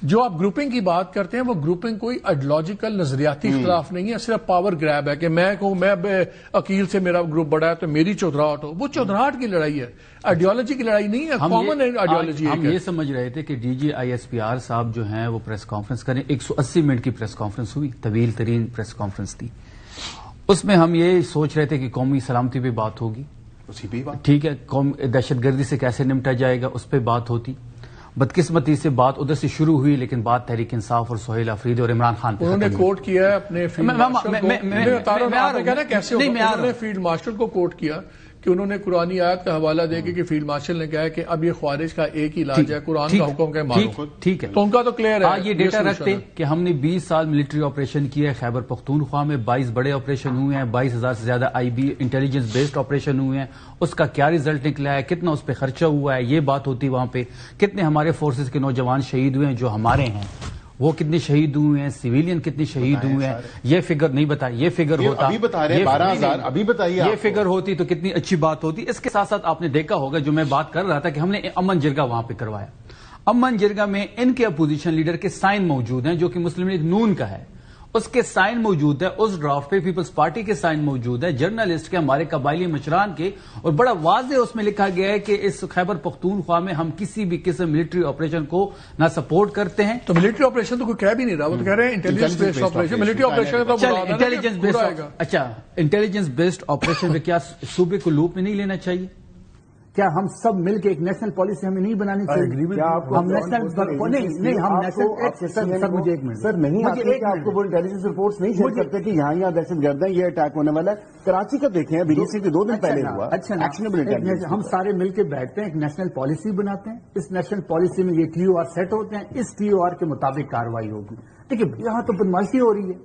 Speaker 1: جو آپ گروپنگ کی بات کرتے ہیں وہ گروپنگ کوئی آئیڈیالوجیکل نظریاتی اختلاف نہیں ہے, صرف پاور گریب ہے کہ میں کہوں میں عقیل سے میرا گروپ بڑا ہے تو میری چودراہٹ ہو. وہ چودراہٹ کی لڑائی ہے, آئیڈیالوجی کی لڑائی نہیں ہے, کامن آئیڈیالوجی ہے.
Speaker 4: ہم یہ سمجھ رہے تھے کہ D G I S P R صاحب جو ہیں وہ پریس کانفرنس کریں, 180 منٹ کی پریس کانفرنس ہوئی, طویل ترین پریس کانفرنس تھی. اس میں ہم یہ سوچ رہے تھے کہ قومی سلامتی پہ بات ہوگی, ٹھیک ہے, دہشت گردی سے کیسے نمٹا جائے گا اس پہ بات ہوتی. بدقسمتی سے بات ادھر سے شروع ہوئی, لیکن بات تحریک انصاف اور سہیل آفریدی اور عمران خان پہ
Speaker 1: انہوں نے کوٹ کیا ہے اپنے فیلڈ مارشل کو کوٹ کیا کہ انہوں نے قرآنی آیت کا حوالہ دے کے کہ فیلڈ مارشل نے کہا ہے کہ اب یہ خوارج کا ایک ہی علاج ہے, قرآن کا حکم کا مانو.
Speaker 4: ٹھیک ہے,
Speaker 1: تو ان کا تو کلیئر ہے.
Speaker 4: یہ ڈیٹا رکھتے کہ ہم نے 20 سال ملٹری آپریشن کیا ہے خیبر پختونخوا میں, 22 بڑے آپریشن ہوئے ہیں, 22,000 سے زیادہ آئی بی انٹیلیجنس بیسڈ آپریشن ہوئے ہیں. اس کا کیا ریزلٹ نکلا ہے, کتنا اس پہ خرچہ ہوا ہے, یہ بات ہوتی وہاں پہ. کتنے ہمارے فورسز کے نوجوان شہید ہوئے ہیں جو ہمارے ہیں, وہ کتنے شہید ہوئے ہیں, سویلین کتنے شہید ہوئے ہیں. یہ فگر نہیں بتایا, یہ فگر ہوتا,
Speaker 5: ابھی بتا رہے ہیں 12,000, ابھی بتائیے
Speaker 4: یہ فگر ہوتی تو کتنی اچھی بات ہوتی. اس کے ساتھ ساتھ آپ نے دیکھا ہوگا جو میں بات کر رہا تھا کہ ہم نے امن جرگہ وہاں پہ کروایا. امن جرگہ میں ان کے اپوزیشن لیڈر کے سائن موجود ہیں جو کہ مسلم لیگ نون کا ہے. اس کے سائن موجود ہے، اس ڈرافٹ پہ پیپلز پارٹی کے سائن موجود ہے، جرنلسٹ کے، ہمارے قبائلی مشران کے، اور بڑا واضح اس میں لکھا گیا ہے کہ اس خیبر پختونخوا میں ہم کسی بھی قسم ملٹری آپریشن کو نہ سپورٹ کرتے ہیں.
Speaker 1: تو ملٹری آپریشن تو کوئی کہہ بھی نہیں رہا، وہ تو کہہ رہے ہیں intelligence based operation. Military operation تو
Speaker 4: انٹیلیجنس بیسڈ. اچھا، انٹیلیجنس بیسڈ آپریشن میں کیا صوبے کو لوپ میں نہیں لینا چاہیے؟
Speaker 6: کیا ہم سب مل کے ایک نیشنل پالیسی ہمیں نہیں بنانی چاہیے؟ ہم نیشنل نہیں، ہم نیشنل. سر مجھے ایک منٹ سر نہیں آتے کہ آپ کو وہ انٹیلیجنس رپورٹس نہیں شیئر کرتے کہ یہاں دہشت گرد ہیں، یہ اٹیک ہونے والا ہے. کراچی کا دیکھیں ابھی ریسنٹلی 2 دن پہلے ہوا. اچھا، ہم سارے مل کے بیٹھتے ہیں، ایک نیشنل پالیسی بناتے ہیں. اس نیشنل پالیسی میں یہ ٹی او آر سیٹ ہوتے ہیں، اس ٹی او آر کے مطابق کارروائی ہوگی. دیکھیے یہاں تو بدماشی ہو رہی ہے.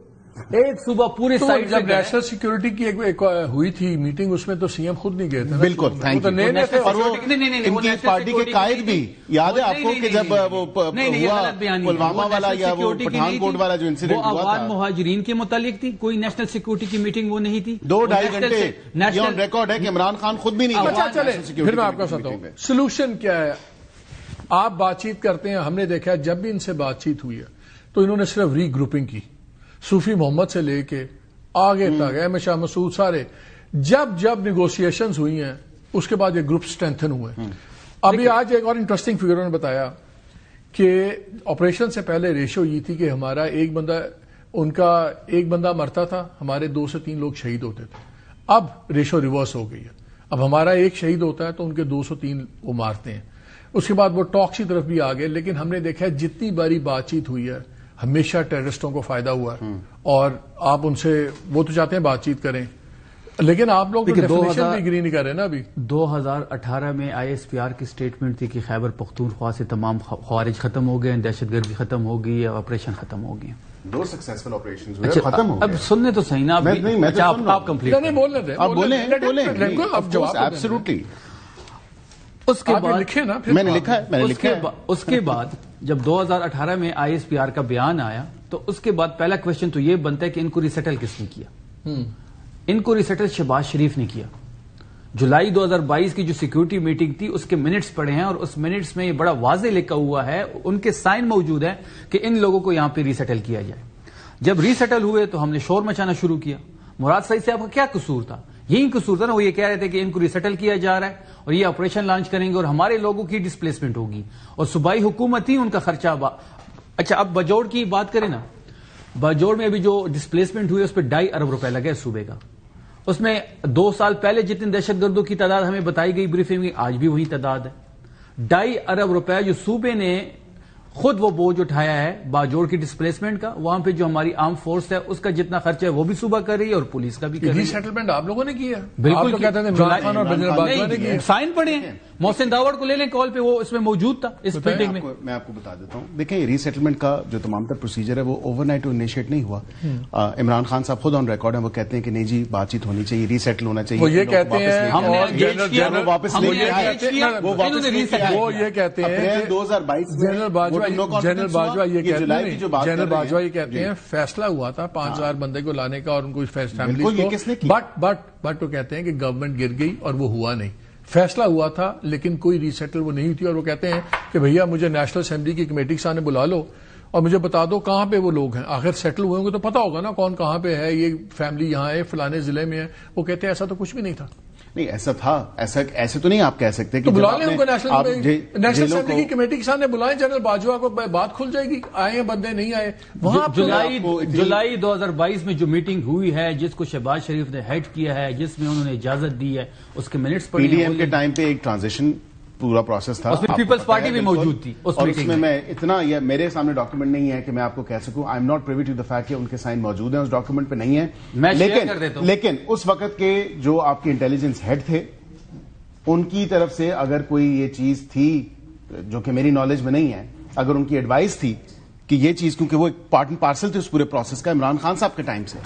Speaker 4: ایک صوبہ پورے سائڈ
Speaker 1: جب نیشنل سیکورٹی کی ایک ہوئی تھی میٹنگ، اس میں تو سی ایم خود نہیں گئے تھے.
Speaker 5: بالکل، تھینک یو. اور وہ ان کی پارٹی کے قائد بھی یاد ہے آپ کو کہ جب وہ پلوامہ والا یا وہ پٹھان کوٹ والا جو انسیڈنٹ ہوا تھا،
Speaker 4: افغان مہاجرین کے متعلق تھی. کوئی نیشنل سیکورٹی کی میٹنگ وہ نہیں تھی.
Speaker 5: 2-2.5 گھنٹے یہ آن ریکارڈ ہے کہ عمران خان خود بھی نہیں.
Speaker 1: اچھا چلے، پھر میں آپ کا ساتھ ہوں. سولوشن کیا ہے؟ آپ بات چیت کرتے ہیں، ہم نے دیکھا جب بھی ان سے بات چیت ہوئی ہے تو انہوں نے صرف ری گروپنگ کی. صوفی محمد سے لے کے آگے تک احمد شاہ مسعود سارے جب نیگوشیشنز ہوئی ہیں اس کے بعد یہ گروپ اسٹرینتھن ہوئے. ابھی آج ایک اور انٹرسٹنگ فگر نے بتایا کہ آپریشن سے پہلے ریشو یہ تھی کہ ہمارا ان کا ایک بندہ مرتا تھا، ہمارے 2 سے 3 لوگ شہید ہوتے تھے. اب ریشو ریورس ہو گئی ہے، اب ہمارا ایک شہید ہوتا ہے تو ان کے 2 سے 3 وہ مارتے ہیں. اس کے بعد وہ ٹاک کی طرف بھی آ گئے. لیکن ہم نے دیکھا ہے جتنی باری بات چیت ہوئی ہے ہمیشہ ٹیررسٹوں کو فائدہ ہوا ہے. اور آپ ان سے وہ تو چاہتے ہیں بات چیت کریں، لیکن آپ لوگ ڈیفینیشن بھی اگری نہیں کر رہے نا. ابھی
Speaker 4: 2018 میں آئی ایس پی آر کی سٹیٹمنٹ تھی کہ خیبر پختونخوا سے تمام خوارج ختم ہو گئے، دہشت گردی ختم ہو گئی، آپریشن ختم ہو گئے.
Speaker 5: 2 سکسیسفل آپریشنز ہوئے، ختم ہو گئے.
Speaker 4: اب سننے تو صحیح نا. آپ کمپلیٹ
Speaker 1: نہیں بول رہے تھے،
Speaker 5: آپ بولیں.
Speaker 1: اب جواب
Speaker 5: ایبسلیوٹلی.
Speaker 4: اس کے بعد
Speaker 1: لکھے نا،
Speaker 5: میں نے لکھا ہے.
Speaker 4: اس کے بعد جب 2018 میں آئی ایس پی آر کا بیان آیا تو اس کے بعد پہلا کوشچن تو یہ بنتا ہے کہ ان کو ریسیٹل کس نے کیا؟ ان کو ریسیٹل شہباز شریف نے کیا. جولائی 2022 کی جو سیکورٹی میٹنگ تھی اس کے منٹس پڑے ہیں، اور اس منٹس میں یہ بڑا واضح لکھا ہوا ہے، ان کے سائن موجود ہیں کہ ان لوگوں کو یہاں پہ ریسیٹل کیا جائے. جب ریسیٹل ہوئے تو ہم نے شور مچانا شروع کیا. مراد سعید صاحب کا کیا قصور تھا؟ یہی قصور تھا نا. وہ یہ کہہ رہے تھے کہ ان کو ریسیٹل کیا جا رہا ہے اور یہ آپریشن لانچ کریں گے اور ہمارے لوگوں کی ڈسپلیسمنٹ ہوگی اور صوبائی حکومت ہی ان کا خرچہ. اچھا، اب باجوڑ کی بات کریں نا. باجوڑ میں ابھی جو ڈسپلیسمنٹ ہوئی اس پہ 2.5 ارب روپے لگے صوبے کا. اس میں 2 سال پہلے جتنے دہشت گردوں کی تعداد ہمیں بتائی گئی بریفنگ میں، آج بھی وہی تعداد ہے. 2.5 ارب روپے جو صوبے نے خود وہ بوجھ اٹھایا ہے باجوڑ کی ڈسپلیسمنٹ کا. وہاں پہ جو ہماری آرم فورس ہے اس کا جتنا خرچہ ہے وہ بھی صوبہ کر رہی ہے اور پولیس کا بھی کر رہی ہے.
Speaker 1: ری سیٹلمنٹ آپ لوگوں نے کیا؟
Speaker 4: بالکل
Speaker 1: کہتے ہیں عمران خان اور بنیل باجوہ نے کیا.
Speaker 4: سائن پڑے ہیں. محسن داوڑ کو لے لیں کال پہ، وہ اس میں موجود تھا اس میٹنگ میں.
Speaker 5: میں آپ کو بتا دیتا ہوں. دیکھیں ری سیٹلمنٹ کا جو تمام تر پروسیجر ہے وہ اوور نائٹ انیشیٹ نہیں ہوا. عمران خان صاحب خود آن ریکارڈ ہیں، وہ کہتے ہیں کہ نہیں جی بات چیت ہونی چاہیے، ری سیٹل ہونا چاہیے.
Speaker 1: وہ یہ کہتے ہیں
Speaker 4: ہم نے
Speaker 5: واپس
Speaker 1: وہ یہ کہتے ہیں
Speaker 5: 2022
Speaker 1: جنرل باجوہ یہ کہتے ہیں فیصلہ ہوا تھا 5000 بندے کو لانے کا اور ان کو فیملی کو، بٹ وہ کہتے ہیں کہ گورنمنٹ گر گئی اور وہ ہوا نہیں. فیصلہ ہوا تھا لیکن کوئی ریسیٹل وہ نہیں تھی. اور وہ کہتے ہیں کہ بھیا مجھے نیشنل اسمبلی کی کمیٹی کے سامنے بلا لو اور مجھے بتا دو کہاں پہ وہ لوگ ہیں. آخر سیٹل ہوئے ہوں گے تو پتا ہوگا نا کون کہاں پہ ہے. یہ فیملی یہاں ہے، فلانے ضلع میں ہے. وہ کہتے ہیں ایسا تو کچھ بھی نہیں تھا.
Speaker 5: نہیں ایسا تھا، ایسے تو نہیں آپ کہہ سکتے کہ
Speaker 1: بلا لیں ان کو نیشنل اسمبلی کی کمیٹی کے سامنے بلائیں. جنرل باجوہ کو بات کھل جائے گی. آئے ہیں بندے نہیں آئے وہاں.
Speaker 4: جولائی 2022 میں جو میٹنگ ہوئی ہے جس کو شہباز شریف نے ہیڈ کیا ہے، جس میں انہوں نے اجازت دی ہے، اس کے منٹس پڑے.
Speaker 5: پی ڈی ایم کے ٹائم پہ ایک ٹرانزیشن پورا پروسیس تھا.
Speaker 4: اس میں پیپلز پارٹی بھی موجود تھی.
Speaker 5: اور اس میں اتنا میرے سامنے ڈاکیومنٹ نہیں ہے کہ میں آپ کو کہہ سکوں. I am not privy to the fact کہ ان کے سائن موجود ہیں، اس ڈاکیومنٹ پہ نہیں ہے. لیکن اس وقت کے جو آپ کے انٹیلیجنس ہیڈ تھے ان کی طرف سے اگر کوئی یہ چیز تھی جو کہ میری نالج میں نہیں ہے، اگر ان کی ایڈوائس تھی کہ یہ چیز، کیونکہ وہ ایک پارٹ اینڈ پارسل تھی اس پورے پروسیس کا عمران خان صاحب کے ٹائم سے،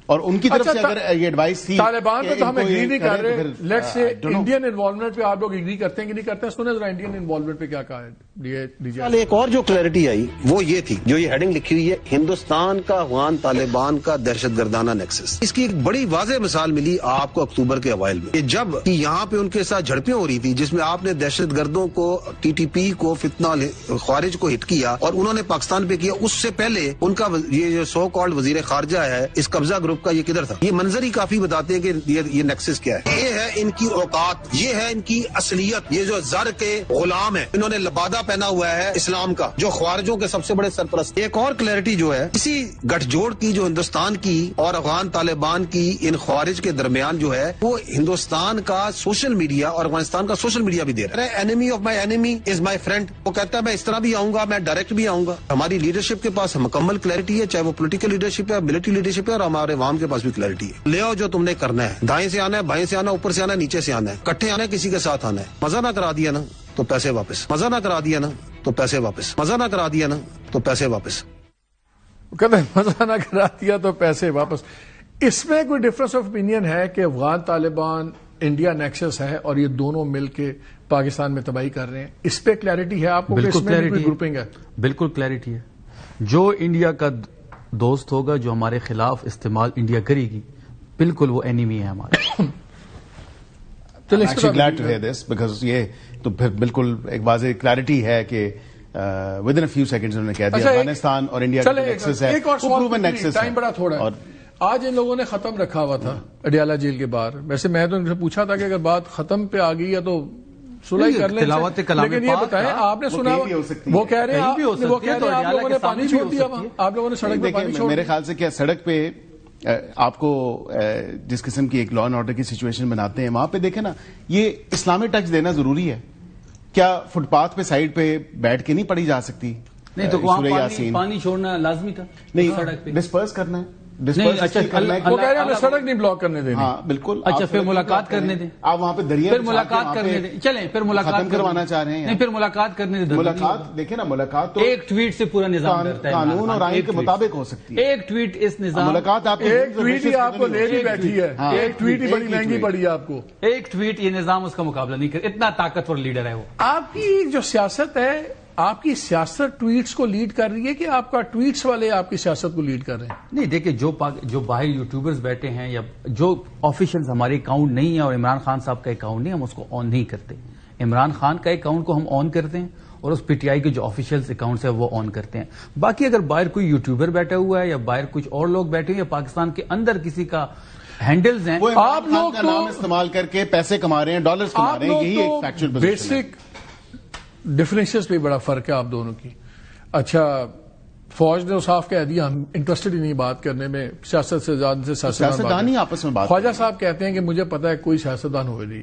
Speaker 5: اور ان کی طرف سے اگر یہ ایڈوائس تھی
Speaker 1: طالبان پہ تو ہم ایگری نہیں کر رہے. لیٹس سے انڈین انوالومنٹ پہ آپ لوگ ایگری کرتے ہیں کہ نہیں کرتے ہیں؟ سنیں ذرا انڈین انوالومنٹ پہ کیا کہا ہے.
Speaker 3: ایک اور جو کلیئرٹی آئی وہ یہ تھی, جو یہ ہیڈنگ لکھی ہوئی ہے, ہندوستان کا افغان طالبان کا دہشت گردانہ نیکسس. اس کی ایک بڑی واضح مثال ملی آپ کو اکتوبر کے اوائل میں, جب یہاں پہ ان کے ساتھ جھڑپیں ہو رہی تھی, جس میں آپ نے دہشت گردوں کو, ٹی ٹی پی کو, فتنہ خوارج کو ہٹ کیا اور انہوں نے پاکستان پہ کیا. اس سے پہلے ان کا یہ جو سو کالڈ وزیر خارجہ ہے اس قبضہ گروپ کا, یہ کدھر تھا؟ یہ منظر ہی کافی بتاتے ہیں کہ یہ نیکسس کیا ہے. یہ ہے ان کی اوقات, یہ ہے ان کی اصلیت. یہ جو زر کے غلام ہیں, انہوں نے لبادہ پہنا ہوا ہے اسلام کا, جو خوارجوں کے سب سے بڑے سرپرست. ایک اور کلیئرٹی جو ہے اسی گٹھ جوڑ کی, جو ہندوستان کی اور افغان طالبان کی ان خوارج کے درمیان جو ہے, وہ ہندوستان کا سوشل میڈیا اور افغانستان کا سوشل میڈیا بھی دے رہا ہے. Enemy of my enemy is my friend. وہ کہتا ہے میں اس طرح بھی آؤں گا, میں ڈائریکٹ بھی آؤں گا. ہماری لیڈرشپ کے پاس مکمل کلیئرٹی ہے, چاہے وہ پولیٹیکل لیڈرشپ ہے, ملٹری لیڈرشپ ہے, اور ہمارے عوام کے پاس بھی کلیئرٹی ہے. لے آؤ جو تم نے کرنا ہے, دائیں سے آنا ہے, بائیں سے آنا ہے, اوپر سے آنا ہے, نیچے سے آنا ہے, کٹھے آنا ہے, کسی کے ساتھ آنا ہے. مزہ نہ کرا دیا نا تو پیسے واپس, مزہ نہ کرا دیا نا تو پیسے واپس, مزہ نہ کرا دیا نا تو پیسے واپس.
Speaker 1: کہتے ہیں مزہ نہ کرا دیا تو پیسے واپس. اس میں کوئی ڈفرنس آف اوپینین ہے کہ افغان طالبان انڈیا نیکسس ہے اور یہ دونوں مل کے پاکستان میں تباہی کر رہے ہیں؟ اس پہ کلیئرٹی ہے آپ کو کہ اس میں بھی کوئی گروپنگ ہے؟
Speaker 4: بالکل کلیئرٹی ہے. جو انڈیا کا دوست ہوگا, جو ہمارے خلاف استعمال انڈیا کرے گی, بالکل وہ اینیمی ہے ہمارے.
Speaker 5: glad to hear this because یہ تو پھر بالکل ایک واضح کلیئرٹی ہے کہ ود ان فیو سیکنڈز انہوں نے کہہ دیا افغانستان اور انڈیا کا نیکسس ہے.
Speaker 1: ایک اور سوال, ٹائم بڑا تھوڑا ہے. آج ان لوگوں نے ختم رکھا ہوا تھا اڈیالہ جیل کے باہر. ویسے میں تو ان سے پوچھا تھا کہ اگر بات ختم پہ آ گئی ہے تو صلح کر لیں, لیکن یہ بتائیں آپ نے سنا وہ کہہ رہے ہیں آپ لوگوں نے پانی چھوڑ دیا, آپ لوگوں نے سڑک پہ پانی چھوڑ دیا.
Speaker 5: میرے خیال سے کیا سڑک پہ آپ کو جس قسم کی ایک لا اینڈ آرڈر کی سچویشن بناتے ہیں, وہاں پہ دیکھیں نا, یہ اسلامی ٹچ دینا ضروری ہے. کیا فٹ پاتھ پہ سائڈ پہ بیٹھ کے نہیں پڑھی جا سکتی؟
Speaker 4: نہیں تو وہاں پانی چھوڑنا لازمی تھا,
Speaker 5: نہیں ڈسپرس کرنا ہے.
Speaker 1: وہ کہہ رہے ہیں ہمیں سڑک نہیں بلاک کرنے دیں.
Speaker 5: ہاں بالکل.
Speaker 4: اچھا پھر ملاقات کرنے دیں,
Speaker 5: آپ وہاں پہ دریا
Speaker 4: پھر ملاقات کرنے دیں, چلیں پھر ملاقات
Speaker 5: کروانا چاہ رہے ہیں.
Speaker 4: نہیں پھر ملاقات کرنے دیں.
Speaker 5: ملاقات دیکھیں نا, ملاقات تو
Speaker 4: ایک ٹویٹ سے پورا نظام کرتا ہے,
Speaker 5: قانون اور آئین کے مطابق ہو سکتی ہے.
Speaker 4: ایک ٹویٹ اس نظام,
Speaker 5: ملاقات آپ
Speaker 1: ایک ٹویٹ ہی آپ کو لے بھی بیٹھی ہے, ایک ٹویٹ ہی بڑی مہنگی پڑی ہے آپ کو.
Speaker 4: ایک ٹویٹ یہ نظام اس کا مقابلہ نہیں کر, اتنا طاقتور لیڈر ہے وہ.
Speaker 1: آپ کی جو سیاست ہے, آپ کی سیاست ٹویٹس کو لیڈ کر رہی ہے کہ آپ کا ٹویٹس والے آپ کی سیاست کو لیڈ کر رہے ہیں؟
Speaker 4: نہیں دیکھیں, جو باہر یوٹیوبرز بیٹھے ہیں یا جو آفیشلز ہمارے اکاؤنٹ نہیں ہے, اور عمران خان صاحب کا اکاؤنٹ نہیں, ہم اس کو آن نہیں کرتے. عمران خان کا اکاؤنٹ کو ہم آن کرتے ہیں اور اس پی ٹی آئی کے جو آفیشلز اکاؤنٹس ہیں وہ آن کرتے ہیں. باقی اگر باہر کوئی یوٹیوبر بیٹھا ہوا ہے یا باہر کچھ اور لوگ بیٹھے ہیں یا پاکستان کے اندر کسی کا ہینڈلز ہیں,
Speaker 5: آپ لوگ کا نام استعمال کر کے پیسے کما رہے ہیں, ڈالرز کما رہے ہیں, یہی ایک فیکچوئل پوزیشن ہے.
Speaker 1: ڈفرینشز پہ بڑا فرق ہے آپ دونوں کی. اچھا, فوج نے صاف کہہ دیا ہم انٹرسٹڈ ہی نہیں بات کرنے میں, سیاست سے زیادہ
Speaker 5: سیاستدان ہی آپس میں بات.
Speaker 1: خواجہ صاحب کہتے ہیں کہ مجھے پتا ہے کوئی سیاستدان ہوئے نہیں.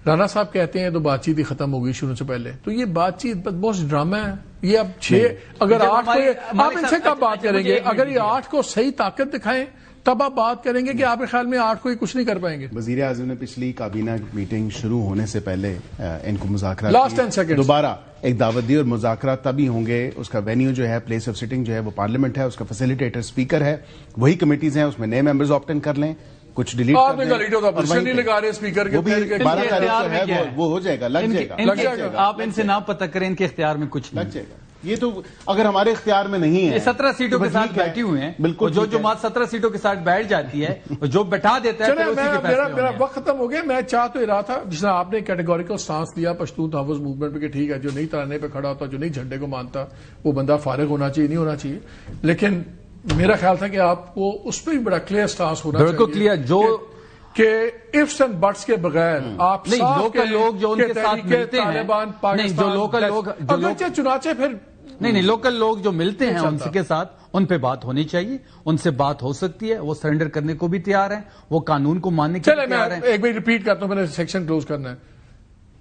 Speaker 1: رانا صاحب کہتے ہیں تو بات چیت ہی ختم ہو گئی شروع سے پہلے. تو یہ بات چیت بہت ڈرامہ ہے. یہ اب 6 اگر 8 کو آپ ان سے کب بات کریں گے؟ اگر یہ 8 کو صحیح طاقت دکھائیں تب آپ بات کریں گے کہ آپ کے خیال میں 8 کو کچھ نہیں کر پائیں گے.
Speaker 5: وزیر اعظم نے پچھلی کابینہ میٹنگ شروع ہونے سے پہلے ان کو مذاکرات
Speaker 1: لاسٹ 10 سیکنڈ
Speaker 5: دوبارہ ایک دعوت دی, اور مذاکرات تبھی ہوں گے. اس کا وینیو جو ہے, پلیس آف سٹنگ جو ہے وہ پارلیمنٹ ہے, اس کا فیسیلیٹیٹر اسپیکر ہے, وہی کمیٹیز ہیں, اس میں نئے ممبرز آپٹ ان کر لیں, کچھ ڈیلیٹ کر دیں. 12 تاریخ جو ہے وہ ہو جائے گا, لگ جائے گا.
Speaker 4: آپ ان سے نہ پتہ کریں, ان کے اختیار میں کچھ
Speaker 5: لگ جائے گا. یہ تو اگر ہمارے اختیار میں نہیں ہے,
Speaker 4: 17 سیٹوں کے ساتھ بیٹھی ہوئے ہیں, بالکل جو جماعت 17 سیٹوں کے ساتھ بیٹھ جاتی ہے, جو بٹھا دیتا ہے.
Speaker 1: میرا وقت ختم ہو گیا. میں چاہ تو رہا تھا جس طرح آپ نے کیٹیگوریکل سٹانس لیا پشتون تحفظ موومنٹ پہ کہ ٹھیک ہے, جو نہیں ترانے پہ کھڑا ہوتا, جو نہیں جھنڈے کو مانتا, وہ بندہ فارغ ہونا چاہیے, نہیں ہونا چاہیے. لیکن میرا خیال تھا کہ آپ کو اس پہ بھی بڑا کلیئر سٹانس ہونا چاہیے,
Speaker 4: بالکل کلیئر, جو
Speaker 1: کہ ifs and buts کے بغیر آپ
Speaker 4: لوکل لوگ جو ان کے ساتھ ملتے ہیں, جو لوکل لوگ
Speaker 1: اگرچہ چنانچہ پھر
Speaker 4: نہیں لوکل لوگ جو ملتے ہیں ان کے ساتھ, ان پہ بات ہونی چاہیے, ان سے بات ہو سکتی ہے. وہ سرنڈر کرنے کو بھی تیار ہیں, وہ قانون کو ماننے کے لیے تیار ہیں.
Speaker 1: ایک بار ریپیٹ کرتا ہوں, میں نے سیکشن کلوز کرنا ہے.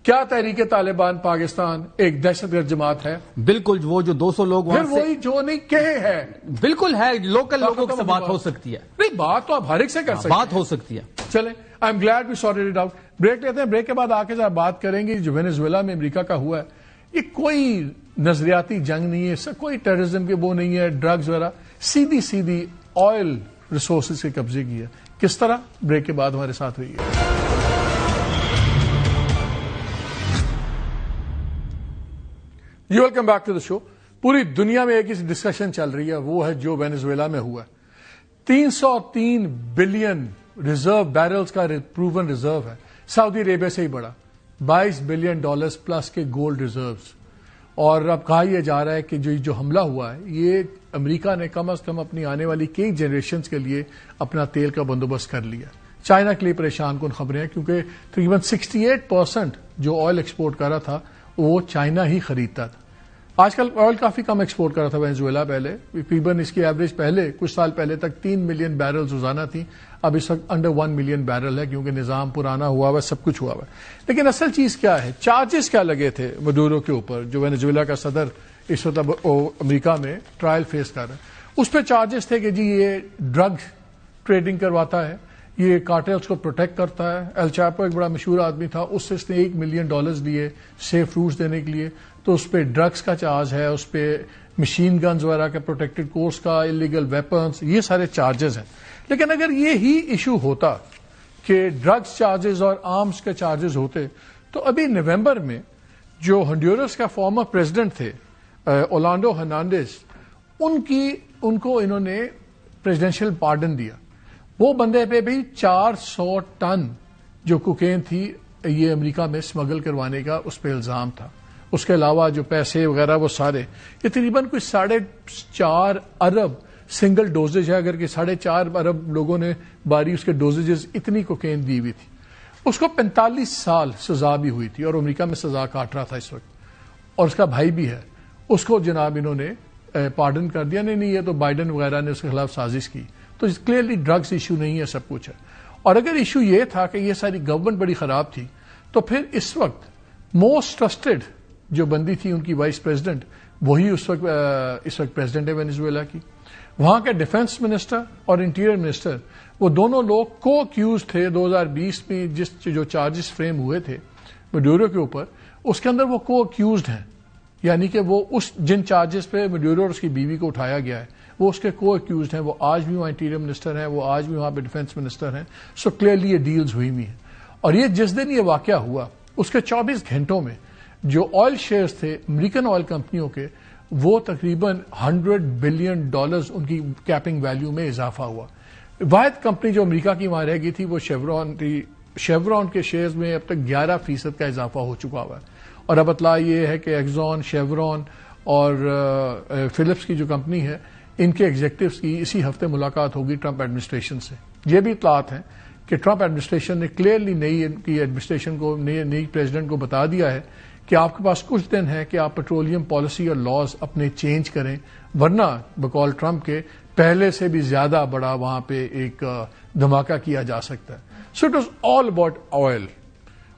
Speaker 1: کیا تحریک طالبان پاکستان ایک دہشت گرد جماعت ہے؟
Speaker 4: بالکل. وہ جو 200 لوگ
Speaker 1: پھر وہی جو نہیں کہے ہے,
Speaker 4: بالکل ہے. لوکل لوگوں سے بات ہو سکتی ہے.
Speaker 1: نہیں, بات تو آپ ہر ایک سے کر سکتے ہیں,
Speaker 4: بات ہو سکتی ہے.
Speaker 1: چلیں, I am glad we sorted it out. Break لیتے ہیں, بریک کے بعد آ کے ذرا بات کریں گے جو وینیزویلا میں امریکہ کا ہوا ہے. یہ کوئی نظریاتی جنگ نہیں ہے, کوئی ٹیررزم کے وہ نہیں ہے, ڈرگز وغیرہ, سیدھی آئل ریسورسز کے قبضے کی ہے. کس طرح؟ بریک کے بعد ہمارے ساتھ رہیے. You welcome back to the show. پوری دنیا میں ایک ہی ڈسکشن چل رہی ہے, وہ ہے جو وینزویلا میں ہوا ہے. 303 بلین ریزرو بیرلز کا پروون ریزرو ہے, سعودی عربیہ سے ہی بڑا. $22 بلین پلس کے گولڈ ریزروز. اور اب کہا یہ جا رہا ہے کہ جو حملہ ہوا ہے یہ امریکہ نے کم از کم اپنی آنے والی کئی جنریشنز کے لیے اپنا تیل کا بندوبست کر لیا. چائنا کے لیے پریشان کن خبریں ہیں, کیونکہ تقریباً 68% جو آئل ایکسپورٹ کر رہا تھا وہ چائنا ہی خریدتا تھا. آج کل آئل کافی کم ایکسپورٹ کر رہا تھا وینزویلا پہلے, تقریباً اس کی ایوریج پہلے کچھ سال پہلے تک 3 ملین بیرل روزانہ تھی. اب اس وقت انڈر 1 ملین بیرل ہے, کیونکہ نظام پرانا ہوا ہوا ہے, سب کچھ ہوا ہوا ہے. لیکن اصل چیز کیا ہے, چارجز کیا لگے تھے مڈورو کے اوپر, جو وینزویلا کا صدر اس وقت امریکہ میں ٹرائل فیس کر رہا ہے. اس پہ چارجز تھے کہ جی یہ ڈرگ ٹریڈنگ کرواتا ہے, یہ کارٹیلز کو پروٹیکٹ کرتا ہے. ایل چاپو ایک بڑا مشہور آدمی تھا, اس سے اس نے $1 ملین لیے سیف روٹس دینے کے لیے. تو اس پہ ڈرگس کا چارج ہے, اس پہ مشین گنز وغیرہ کا, پروٹیکٹڈ کورس کا, انلیگل ویپنز, یہ سارے چارجز ہیں. لیکن اگر یہی ایشو ہوتا کہ ڈرگس چارجز اور آرمز کے چارجز ہوتے, تو ابھی نومبر میں جو ہنڈیورس کا فارمر پریزیڈنٹ تھے اولانڈو ہرنانڈیز, ان کو انہوں نے پریزیڈنشل پارڈن دیا. وہ بندے پہ بھی 400 ٹن جو کوکین تھی یہ امریکہ میں اسمگل کروانے کا اس پہ الزام تھا. اس کے علاوہ جو پیسے وغیرہ وہ سارے, یہ تقریباً کوئی 4.5 ارب سنگل ڈوزیج ہے. اگر کہ 4.5 ارب لوگوں نے باری اس کے ڈوزیجز اتنی کوکین دی ہوئی تھی. اس کو 45 سال سزا بھی ہوئی تھی, اور امریکہ میں سزا کاٹ رہا تھا اس وقت. اور اس کا بھائی بھی ہے, اس کو جناب انہوں نے پارڈن کر دیا. نہیں یہ تو بائیڈن وغیرہ نے اس کے خلاف سازش کی. تو کلیئرلی ڈرگس ایشو نہیں ہے, سب کچھ ہے. اور اگر ایشو یہ تھا کہ یہ ساری گورنمنٹ بڑی خراب تھی, تو پھر اس وقت موسٹ ٹرسٹڈ جو بندی تھی ان کی وائس پریزیڈنٹ, وہی اس وقت پریزیڈنٹ ہے وینزویلا کی. وہاں کے ڈیفنس منسٹر اور انٹیریئر منسٹر, وہ دونوں لوگ کو اکیوز تھے 2020 میں جو چارجز فریم ہوئے تھے مڈورو کے اوپر, اس کے اندر وہ کو اکیوزڈ ہیں. یعنی کہ وہ جن چارجز پہ مڈورو اور اس کی بیوی کو اٹھایا گیا ہے وہ اس کے کو اکیوزڈ ہیں. وہ آج بھی وہاں انٹیریئر منسٹر ہیں, وہ آج بھی وہاں پہ ڈیفنس منسٹر ہیں. سو کلیئرلی یہ ڈیلز ہوئی ہوئی ہیں. اور یہ جس دن یہ واقعہ ہوا اس کے 24 گھنٹوں میں جو آئل شیئرز تھے امریکن آئل کمپنیوں کے, وہ تقریباً $100 بلین ان کی کیپنگ ویلیو میں اضافہ ہوا. واحد کمپنی جو امریکہ کی وہاں رہ گئی تھی وہ شیورون تھی. شیورون کے شیئرز میں اب تک 11% کا اضافہ ہو چکا ہوا ہے. اور اب اطلاع یہ ہے کہ ایکزون, شیورون اور فلپس کی جو کمپنی ہے, ان کے ایگزیکٹوز کی اسی ہفتے ملاقات ہوگی ٹرمپ ایڈمنسٹریشن سے. یہ بھی اطلاعات ہیں کہ ٹرمپ ایڈمنسٹریشن نے کلیئرلی نئی ایڈمنسٹریشن کو, نئی پریزیڈنٹ کو بتا دیا ہے کہ آپ کے پاس کچھ دن ہے کہ آپ پیٹرولیم پالیسی اور لاز اپنے چینج کریں, ورنہ بقول ٹرمپ کے پہلے سے بھی زیادہ بڑا وہاں پہ ایک دھماکہ کیا جا سکتا ہے. So it was all about oil,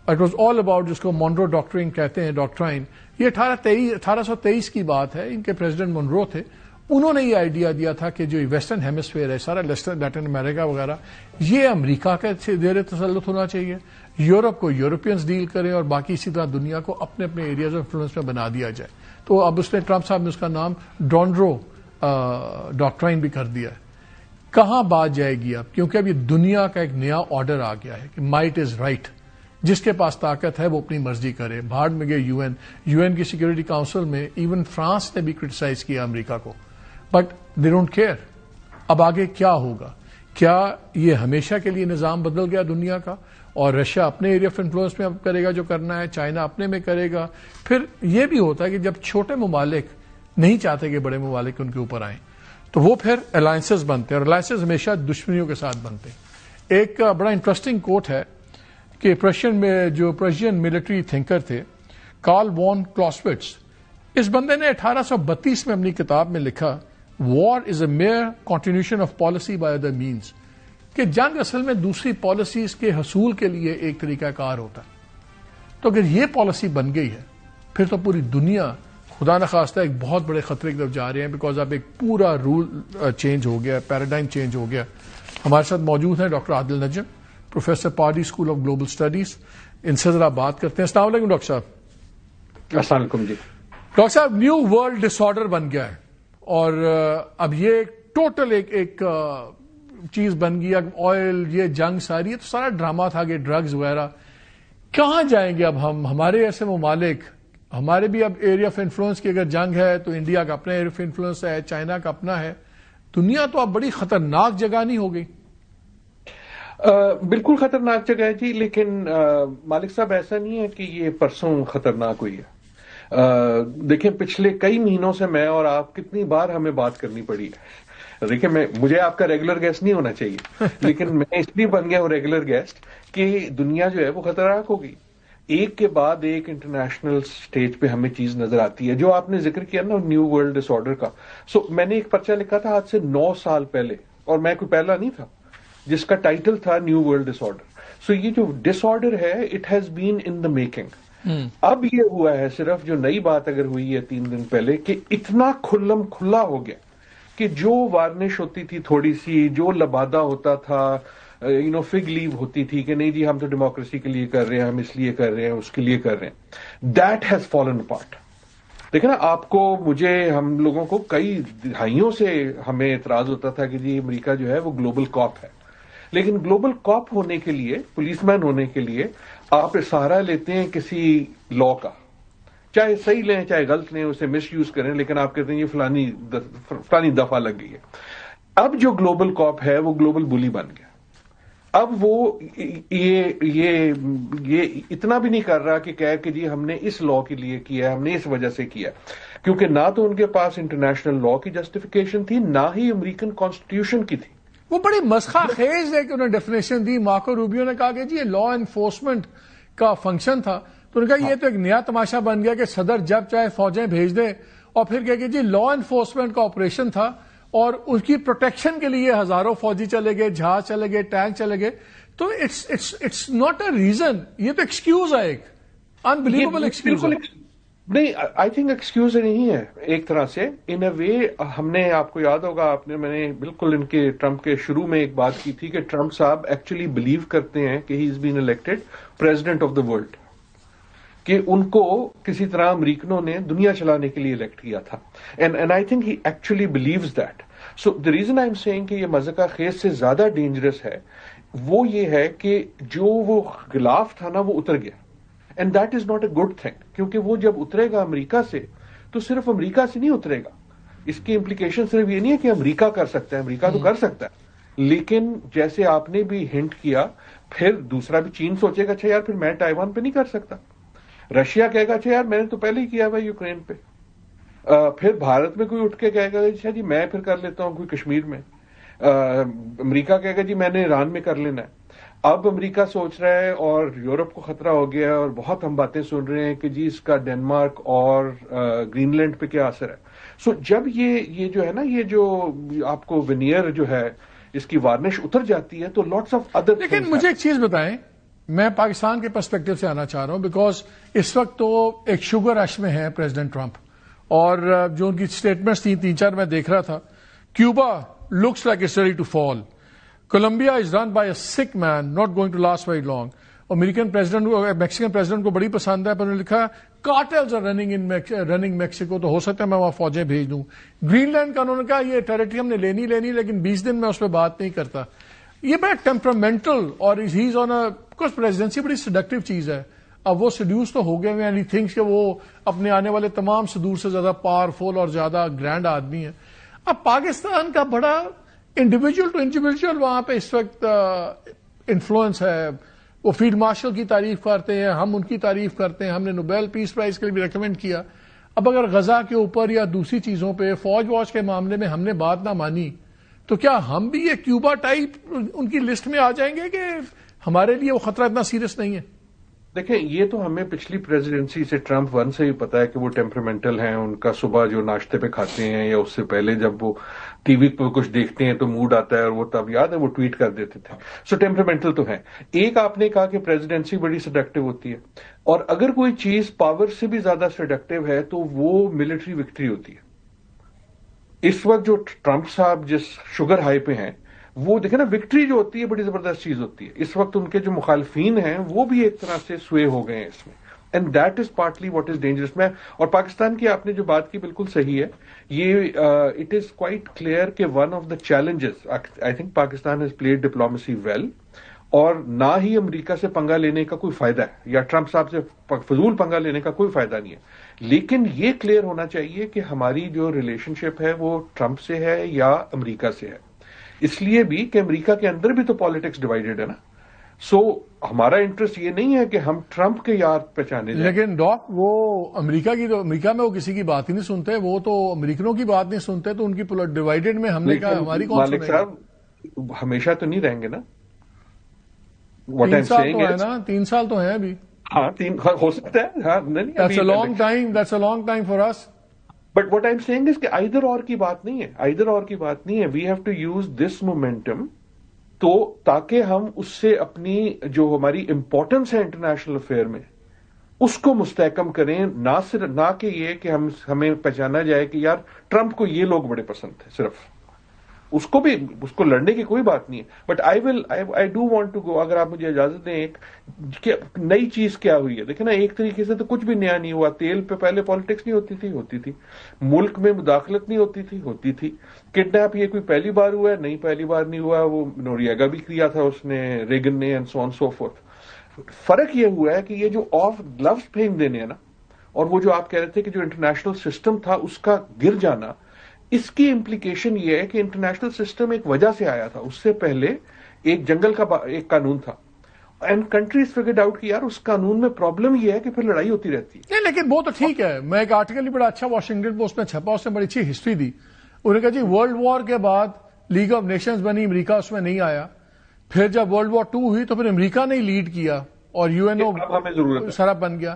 Speaker 1: it was all about جس کو مونرو ڈاکٹرین کہتے ہیں, ڈاکٹرائن. یہ 1823 کی بات ہے. ان کے پریزیڈنٹ مونرو تھے, انہوں نے یہ آئیڈیا دیا تھا کہ جو ویسٹرن ہیمسفیئر ہے سارا لیٹن امریکہ وغیرہ, یہ امریکہ کا زیر تسلط ہونا چاہیے. یورپ کو یورپینز ڈیل کریں اور باقی اسی طرح دنیا کو اپنے اپنے ایریاز آف انفلوئنس میں بنا دیا جائے. تو اب اس نے ٹرمپ صاحب نے اس کا نام ڈونرو ڈاکٹرائن بھی کر دیا ہے. کہاں بات جائے گی اب, کیونکہ اب یہ دنیا کا ایک نیا آرڈر آ گیا ہے کہ مائٹ از رائٹ. جس کے پاس طاقت ہے وہ اپنی مرضی کرے. بھاڑ میں گئے یو این کی سیکورٹی کاؤنسل میں ایون فرانس نے بھی کرٹیسائز کیا امریکہ کو, بٹ دے ڈونٹ کیئر. اب آگے کیا ہوگا؟ کیا یہ ہمیشہ کے لیے نظام بدل گیا دنیا کا, اور رشیا اپنے ایریا آف انفلوئنس میں اب کرے گا جو کرنا ہے, چائنا اپنے میں کرے گا؟ پھر یہ بھی ہوتا ہے کہ جب چھوٹے ممالک نہیں چاہتے کہ بڑے ممالک ان کے اوپر آئیں, تو وہ پھر الائنسز بنتے ہیں, اور الائنسز ہمیشہ دشمنیوں کے ساتھ بنتے ہیں. ایک بڑا انٹرسٹنگ کوٹ ہے کہ پرشین ملٹری تھنکر تھے کارل وان کلاسوٹس, اس بندے نے 1832 میں اپنی کتاب میں لکھا, war is a mere continuation of policy by other means, کہ جنگ اصل میں دوسری پالیسیز کے حصول کے لیے ایک طریقہ کار ہوتا ہے. تو اگر یہ پالیسی بن گئی ہے پھر تو پوری دنیا خدا نخواستہ ایک بہت بڑے خطرے کی طرف جا رہے ہیں, بیکاز اب ایک پورا رول چینج ہو گیا, پیراڈائم چینج ہو گیا. ہمارے ساتھ موجود ہیں doctor Adil Najam, professor Pardee school of global studies. ان سے ذرا بات کرتے ہیں. السلام علیکم ڈاکٹر صاحب.
Speaker 7: السلام علیکم جی.
Speaker 1: ڈاکٹر صاحب, نیو ورلڈ ڈس آرڈر بن گیا ہے, اور اب یہ ٹوٹل ایک چیز بن گئی. اب آئل, یہ جنگ ساری, یہ تو سارا ڈرامہ تھا کہ ڈرگز وغیرہ. کہاں جائیں گے اب ہم؟ ہمارے ایسے ممالک ہمارے بھی اب ایریا آف انفلوئنس کی اگر جنگ ہے تو انڈیا کا اپنا ایریا آف انفلوئنس ہے, چائنا کا اپنا ہے. دنیا تو اب بڑی خطرناک جگہ نہیں ہو گئی؟
Speaker 7: بالکل خطرناک جگہ ہے جی, لیکن مالک صاحب ایسا نہیں ہے کہ یہ پرسوں خطرناک ہوئی ہے. دیکھیں پچھلے کئی مہینوں سے میں اور آپ کتنی بار ہمیں بات کرنی پڑی ہے. دیکھیں مجھے آپ کا ریگولر گیسٹ نہیں ہونا چاہیے, لیکن میں اس لیے بن گیا ہوں ریگولر گیسٹ کہ دنیا جو ہے وہ خطرناک ہوگی. ایک کے بعد ایک انٹرنیشنل سٹیج پہ ہمیں چیز نظر آتی ہے. جو آپ نے ذکر کیا نا نیو ورلڈ ڈس آرڈر کا, میں نے ایک پرچہ لکھا تھا آج سے 9 سال پہلے, اور میں کوئی پہلا نہیں تھا, جس کا ٹائٹل تھا نیو ورلڈ ڈس آرڈر. یہ جو ڈس آرڈر ہے it has been in the making. اب یہ ہوا ہے صرف, جو نئی بات اگر ہوئی ہے 3 دن پہلے, کہ اتنا کھلم کھلا ہو گیا کہ جو وارنش ہوتی تھی تھوڑی سی, جو لبادہ ہوتا تھا, فگ لیو ہوتی تھی کہ نہیں جی ہم تو ڈیموکریسی کے لیے کر رہے ہیں, ہم اس لیے کر رہے ہیں, اس کے لیے کر رہے ہیں, دیٹ ہیز فالن اپارٹ. دیکھیں نا, آپ کو, مجھے, ہم لوگوں کو کئی دہائیوں سے ہمیں اعتراض ہوتا تھا کہ جی امریکہ جو ہے وہ گلوبل کاپ ہے. لیکن گلوبل کاپ ہونے کے لیے, پولیس مین ہونے کے لیے آپ سہارا لیتے ہیں کسی لا کا, چاہے صحیح لیں چاہے غلط لیں, اسے مس یوز کریں, لیکن آپ کہتے ہیں یہ فلانی دفعہ لگ گئی ہے. اب جو گلوبل کاپ ہے وہ گلوبل بلی بن گیا. اب وہ یہ اتنا بھی نہیں کر رہا کہ جی ہم نے اس لا کے لیے کیا, ہم نے اس وجہ سے کیا, کیونکہ نہ تو ان کے پاس انٹرنیشنل لا کی جسٹیفیکیشن تھی, نہ ہی امریکن کانسٹیٹیوشن کی تھی.
Speaker 1: وہ بڑی مسخہ خیز ہے کہ انہوں نے ڈیفینیشن دی. مارکو روبیو نے کہا کہ جی یہ لا انفورسمنٹ کا فنکشن تھا, تو انہوں نے کہا یہ تو ایک نیا تماشا بن گیا کہ صدر جب چاہے فوجیں بھیج دے, اور پھر کہ جی لا انفورسمنٹ کا آپریشن تھا اور اس کی پروٹیکشن کے لیے ہزاروں فوجی چلے گئے, جہاز چلے گئے, ٹینک چلے گئے. تو اٹس ناٹ اے ریزن, یہ تو ایکسکیوز ہے, ایک انبلیویبل ایکسکیوز.
Speaker 7: نہیں, آئی تھنک ایکسکیوز نہیں ہے ایک طرح سے. ان اے وے ہم نے, آپ کو یاد ہوگا, میں نے بالکل ان کے ٹرمپ کے شروع میں ایک بات کی تھی کہ ٹرمپ صاحب ایکچولی بلیو کرتے ہیں کہ he is been elected president of the world, کہ ان کو کسی طرح امریکنوں نے دنیا چلانے کے لیے الیکٹ کیا تھا. And I think he actually believes that. So the reason I am saying کہ یہ مذہقہ خیز سے زیادہ ڈینجرس ہے, وہ یہ ہے کہ جو وہ غلاف تھا نا وہ اتر گیا. And that is not a good thing, کیونکہ وہ جب اترے گا امریکہ سے تو صرف امریکہ سے نہیں اترے گا. اس کی امپلیکیشن صرف یہ نہیں ہے کہ امریکہ کر سکتا ہے, امریکہ تو کر سکتا ہے, لیکن جیسے آپ نے بھی ہنٹ کیا, پھر دوسرا بھی چین سوچے گا اچھا یار پھر میں تائیوان پہ نہیں کر سکتا, رشیا کہے گا اچھا یار میں نے تو پہلے ہی کیا ہوا یوکرین پہ, پھر بھارت میں کوئی اٹھ کے کہے گا اچھا جی میں پھر کر لیتا ہوں کوئی کشمیر میں, امریکہ کہے گا جی میں نے ایران میں کر لینا ہے. اب امریکہ سوچ رہا ہے اور یورپ کو خطرہ ہو گیا, اور بہت ہم باتیں سن رہے ہیں کہ جی اس کا ڈینمارک اور گرین لینڈ پہ کیا اثر ہے. سو جب یہ جو ہے نا, یہ جو آپ کو ونیئر جو ہے اس کی وارنش اتر جاتی ہے تو لاٹس آف ادر.
Speaker 1: لیکن مجھے ایک چیز بتائیں, میں پاکستان کے پرسپیکٹو سے آنا چاہ رہا ہوں, بیکاز اس وقت تو ایک شوگر رش میں ہے پریزیڈنٹ ٹرمپ, اور جو ان کی اسٹیٹمنٹس تھیں 3-4 میں دیکھ رہا تھا. Cuba looks like it's ready to fall. Colombia is run by a sick man, not going to last very long. American president کو, میکسیکن پریزیڈنٹ کو بڑی پسند ہے, پر انہوں نے لکھا کارٹلز آر رننگ میکسیکو, تو ہو سکتا ہے میں وہاں فوجیں بھیج دوں. گرین لینڈ کا انہوں نے کہا یہ ٹیریٹری ہم نے لینی لیکن 20 دن میں اس پہ بات نہیں کرتا. یہ بڑا ٹیمپرامنٹل, اور ہی از آن کچھ پریزیڈنسی بڑی سیڈکٹیو چیز ہے. اب وہ سیڈیوس تو ہو گئے ہیں, اینڈ ہی تھنکس کہ وہ اپنے آنے والے تمام صدور سے زیادہ پاورفل اور زیادہ گرینڈ آدمی ہے. اب پاکستان کا بڑا انڈیویجل ٹو انڈیویجل وہاں پہ اس وقت انفلوئنس ہے. وہ فیلڈ مارشل کی تعریف کرتے ہیں, ہم ان کی تعریف کرتے ہیں, ہم نے نوبیل پیس پرائز کے لیے بھی ریکمینڈ کیا. اب اگر غزہ کے اوپر یا دوسری چیزوں پہ فوج واج کے معاملے میں ہم نے بات نہ مانی, تو کیا ہم بھی یہ کیوبا ٹائپ ان کی لسٹ میں آ جائیں گے کہ ہمارے لیے وہ خطرہ اتنا سیریس نہیں ہے؟
Speaker 7: دیکھیں, یہ تو ہمیں پچھلی پریزیڈنسی سے ٹرمپ 1 سے ہی پتا ہے کہ وہ ٹیمپرامنٹل ہیں. ان کا صبح جو ناشتے پہ کھاتے ہیں یا اس سے پہلے جب وہ ٹی وی پہ کچھ دیکھتے ہیں تو موڈ آتا ہے, اور وہ تب یاد ہے وہ ٹویٹ کر دیتے تھے. سو ٹیمپرامنٹل تو ہیں. ایک آپ نے کہا کہ پریزیڈنسی بڑی سیڈکٹیو ہوتی ہے, اور اگر کوئی چیز پاور سے بھی زیادہ سیڈکٹیو ہے تو وہ ملٹری وکٹری ہوتی ہے. اس وقت جو ٹرمپ صاحب جس شوگر ہائی پہ ہیں, وہ دیکھیں نا, وکٹری جو ہوتی ہے بڑی زبردست چیز ہوتی ہے. اس وقت ان کے جو مخالفین ہیں وہ بھی ایک طرح سے سوئے ہو گئے ہیں اس میں, and that is partly what is dangerous. میں اور پاکستان کی آپ نے جو بات کی بالکل صحیح ہے. یہ اٹ از کوائٹ کلیئر کہ one of the challenges, I think Pakistan has played diplomacy well, اور نہ ہی امریکہ سے پنگا لینے کا کوئی فائدہ ہے یا ٹرمپ صاحب سے فضول پنگا لینے کا کوئی فائدہ نہیں ہے، لیکن یہ کلیئر ہونا چاہیے کہ ہماری جو ریلیشن شپ ہے وہ ٹرمپ سے ہے یا امریکہ سے ہے، اس لیے بھی کہ امریکہ کے اندر بھی تو پالیٹکس ڈیوائیڈڈ ہے نا. سو ہمارا انٹرسٹ یہ نہیں ہے کہ ہم ٹرمپ کے یار پہچانے جائیں.
Speaker 1: لیکن ڈاک وہ امریکہ میں وہ کسی کی بات ہی نہیں سنتے، وہ تو امریکنوں کی بات نہیں سنتے، تو ان کی ڈیوائیڈڈ میں ہم نے کہا ہماری کون
Speaker 7: مالک
Speaker 1: سنے گا؟
Speaker 7: صاحب ہمیشہ تو نہیں رہیں گے نا.
Speaker 1: 3 سال تو ہے نا، 3 سال تو ہیں ابھی.
Speaker 7: ہاں ہو سکتا ہے. ہاں
Speaker 1: That's a long time. That's a long time for us.
Speaker 7: But what I am seeing is کہ آئدر اور کی بات نہیں ہے، آئدر اور کی بات نہیں ہے. We have to use this momentum تو تاکہ ہم اس سے اپنی جو ہماری امپورٹنس ہے انٹرنیشنل افیئر میں اس کو مستحکم کریں، نہ کہ یہ کہ ہمیں پہچانا جائے کہ یار ٹرمپ کو یہ لوگ بڑے پسند تھے. صرف اس کو لڑنے کی کوئی بات نہیں ہے. But I do want to go, اگر آپ مجھے اجازت دیں، ایک نئی چیز کیا ہوئی ہے. دیکھیں نا، ایک طریقے سے تو کچھ بھی نیا نہیں ہوا. تیل پہ پہلے پالیٹکس نہیں ہوتی تھی. ملک میں مداخلت نہیں ہوتی تھی. کڈنیپ یہ کوئی پہلی بار ہوا ہے؟ نہیں، پہلی بار نہیں ہوا. وہ نوریگا بھی کیا تھا اس نے، ریگن نے، and so on so forth. فرق یہ ہوا ہے کہ یہ جو آف گلوز پھینک دینے ہیں نا، اور وہ جو آپ کہہ رہے تھے کہ جو انٹرنیشنل سسٹم تھا اس کا گر جانا، اس کی امپلیکیشن یہ ہے کہ انٹرنیشنل سسٹم ایک وجہ سے آیا تھا. اس سے پہلے ایک جنگل کا ایک قانون تھا، اینڈ کنٹریز فگرڈ آؤٹ کہ یار اس قانون میں پرابلم یہ ہے کہ پھر لڑائی ہوتی رہتی ہے.
Speaker 1: نہیں، لیکن وہ تو ٹھیک ہے. میں ایک آرٹیکل بھی بڑا اچھا واشنگٹن پوسٹ میں چھپا، اس نے بڑی اچھی ہسٹری دی. انہوں نے کہا جی ورلڈ وار کے بعد لیگ آف نیشنز بنی، امریکہ اس میں نہیں آیا. پھر جب ورلڈ وار 2 ہوئی تو پھر امریکہ نے لیڈ کیا اور UNO سرا بن گیا.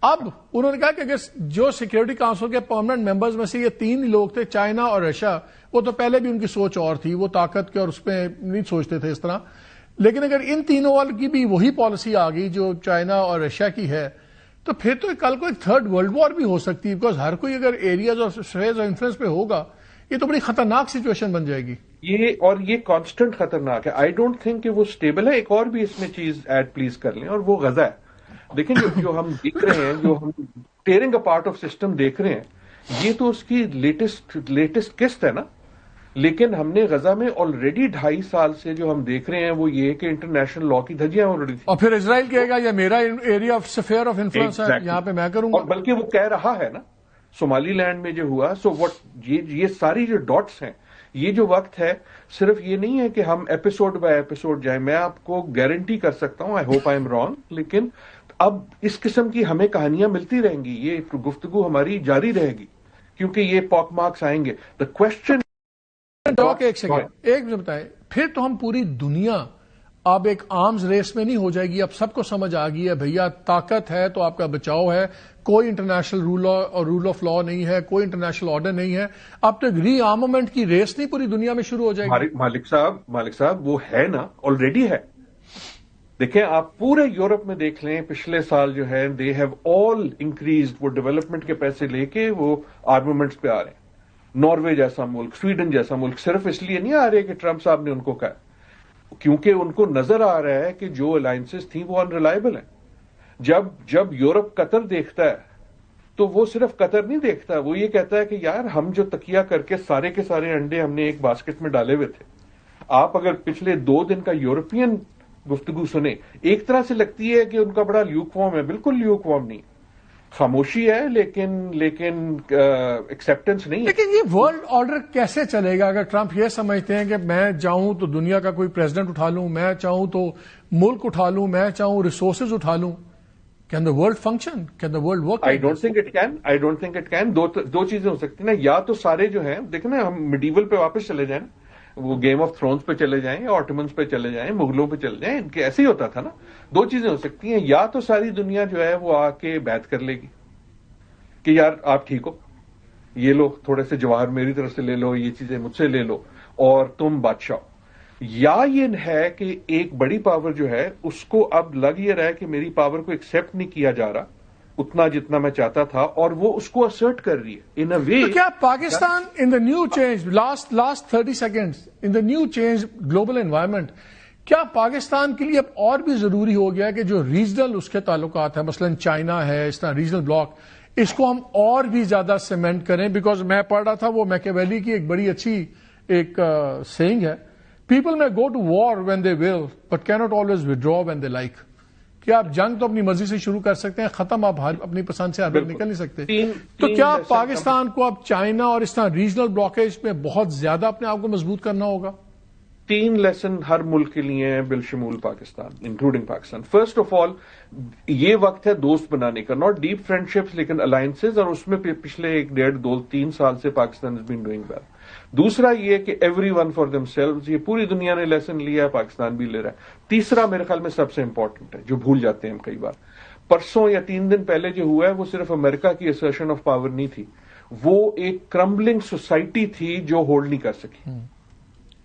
Speaker 1: اب انہوں نے کہا کہ اگر جو سیکیورٹی کاؤنسل کے پرماننٹ ممبرز میں سے یہ 3 لوگ تھے، چائنا اور رشیا، وہ تو پہلے بھی ان کی سوچ اور تھی، وہ طاقت کے اور اس پہ نہیں سوچتے تھے اس طرح. لیکن اگر ان تینوں والوں کی بھی وہی پالیسی آ گئی جو چائنا اور رشیا کی ہے، تو پھر تو کل کو ایک 3rd ورلڈ وار بھی ہو سکتی ہے. بیکاز ہر کوئی اگر ایریاز اور اسفیئرز اور انفلوئنس پہ ہوگا، یہ تو بڑی خطرناک سچویشن بن جائے گی.
Speaker 7: یہ کانسٹنٹ خطرناک ہے. آئی ڈونٹ تھنک کہ وہ اسٹیبل ہے. ایک اور بھی اس میں چیز ایڈ پلیز کر لیں، اور وہ غزہ ہے. دیکھیں جو ہم دیکھ رہے ہیں، جو ہم ٹیئرنگ اے پارٹ آف سسٹم دیکھ رہے ہیں، یہ تو اس کی لیٹسٹ قسط ہے نا. لیکن ہم نے غزہ میں آلریڈی 2.5 سال سے جو ہم دیکھ رہے ہیں وہ یہ کہ انٹرنیشنل لا کی دھجیاں اڑ رہی تھیں.
Speaker 1: اور پھر اسرائیل کہے گا یہ میرا area of sphere of influence ہے، یہاں پہ میں کروں گا.
Speaker 7: اور بلکہ وہ کہہ رہا ہے نا، صومالی لینڈ میں جو ہوا. سو یہ ساری جو ڈاٹس ہیں، یہ جو وقت ہے، صرف یہ نہیں ہے کہ ہم ایپیسوڈ بائی ایپیسوڈ جائیں. میں آپ کو گارنٹی کر سکتا ہوں، I hope I am wrong, لیکن اب اس قسم کی ہمیں کہانیاں ملتی رہیں گی. یہ گفتگو ہماری جاری رہے گی کیونکہ یہ پاک مارکس آئیں گے. دا کوشچن
Speaker 1: ایک سیکنڈ، ایک مجھے بتائیں، پھر تو ہم پوری دنیا اب ایک آرمز ریس میں نہیں ہو جائے گی؟ اب سب کو سمجھ آ گئی ہے بھیا طاقت ہے تو آپ کا بچاؤ ہے، کوئی انٹرنیشنل رول آف لا نہیں ہے، کوئی انٹرنیشنل آرڈر نہیں ہے. اب تو ری آرمامنٹ کی ریس نہیں پوری دنیا میں شروع ہو جائے گی؟
Speaker 7: مالک صاحب وہ ہے نا، آلریڈی ہے. دیکھیں آپ پورے یورپ میں دیکھ لیں، پچھلے سال جو ہے دے ہیو آل انکریزڈ. وہ ڈیولپمنٹ کے پیسے لے کے وہ آرمامنٹس پہ آ رہے ہیں. ناروے جیسا ملک، سویڈن جیسا ملک صرف اس لیے نہیں آ رہے کہ ٹرمپ صاحب نے ان کو کہا، کیونکہ ان کو نظر آ رہا ہے کہ جو الائنسز تھیں وہ انریلائبل ہیں. جب یورپ قطر دیکھتا ہے تو وہ صرف قطر نہیں دیکھتا، وہ یہ کہتا ہے کہ یار ہم جو تکیہ کر کے سارے انڈے ہم نے ایک باسکٹ میں ڈالے ہوئے تھے. آپ اگر پچھلے 2 دن کا یورپین گفتگو سنیں، ایک طرح سے لگتی ہے کہ ان کا بڑا لیوک وارم ہے. بالکل لیوک وارم نہیں، خاموشی ہے، لیکن ایکسپٹنس نہیں ہے.
Speaker 1: لیکن یہ ورلڈ آرڈر کیسے چلے گا اگر ٹرمپ یہ سمجھتے ہیں کہ میں چاہوں تو دنیا کا کوئی پریزیڈنٹ اٹھا لوں، میں چاہوں تو ملک اٹھا لوں، میں چاہوں ریسورسز اٹھا لوں؟ Can the world function? Can the world work?
Speaker 7: I don't think it can. 2 چیزیں ہو سکتی ہیں نا. یا تو سارے جو ہیں، دیکھیں نا، ہم میڈیول پہ واپس چلے جائیں، وہ گیم آف تھرونز پہ چلے جائیں، آٹمنز پہ چلے جائیں، مغلوں پہ چلے جائیں. ان کے ایسے ہی ہوتا تھا نا. 2 چیزیں ہو سکتی ہیں. یا تو ساری دنیا جو ہے وہ آ کے بیعت کر لے گی کہ یار آپ ٹھیک ہو، یہ لو تھوڑے سے جواہر میری طرف سے لے لو، یہ چیزیں مجھ سے لے لو اور تم بادشاہ. یا یہ ہے کہ ایک بڑی پاور جو ہے اس کو اب لگ یہ رہا ہے کہ میری پاور کو ایکسپٹ نہیں کیا جا رہا اتنا جتنا میں چاہتا تھا، اور وہ اس کو اسرٹ کر رہی ہے ان اے وے.
Speaker 1: کیا Pakistan in the new change last 30 seconds in the new change global environment, کیا پاکستان کے لیے اب اور بھی ضروری ہو گیا کہ جو ریجنل اس کے تعلقات ہیں، مثلا چائنا ہے، اس طرح ریجنل بلاک، اس کو ہم اور بھی زیادہ سیمنٹ کریں؟ بیکاز میں پڑھ رہا تھا وہ میکیویلی کی ایک بڑی اچھی ایک سیئنگ ہے People may go to war when they will, but cannot always withdraw when they like. کہ آپ جنگ تو اپنی مرضی سے شروع کر سکتے ہیں, ختم آپ اپنی پسند سے ہر وقت نکل نہیں سکتے. تو کیا پاکستان کو اب چائنا اور اس طرح ریجنل بلاکیج میں بہت زیادہ اپنے آپ کو مضبوط کرنا ہوگا؟
Speaker 7: 3 لیسن ہر ملک کے لیے ہیں بالشمول Pakistan, including Pakistan. First of all, یہ وقت ہے دوست بنانے کا, ناٹ ڈیپ فرینڈشپس لیکن الائنسز, اور اس میں پچھلے 1 ڈیڑھ 2 3 سال سے Pakistan has been doing well. دوسرا یہ کہ everyone for themselves, یہ پوری دنیا نے لیسن لیا ہے, پاکستان بھی لے رہا ہے. تیسرا میرے خیال میں سب سے امپورٹنٹ ہے, جو بھول جاتے ہیں ہم کئی بار, پرسوں یا 3 دن پہلے جو ہوا ہے وہ صرف امریکہ کی اسرشن آف پاور نہیں تھی, وہ ایک کرمبلنگ سوسائٹی تھی جو ہولڈ نہیں کر سکی.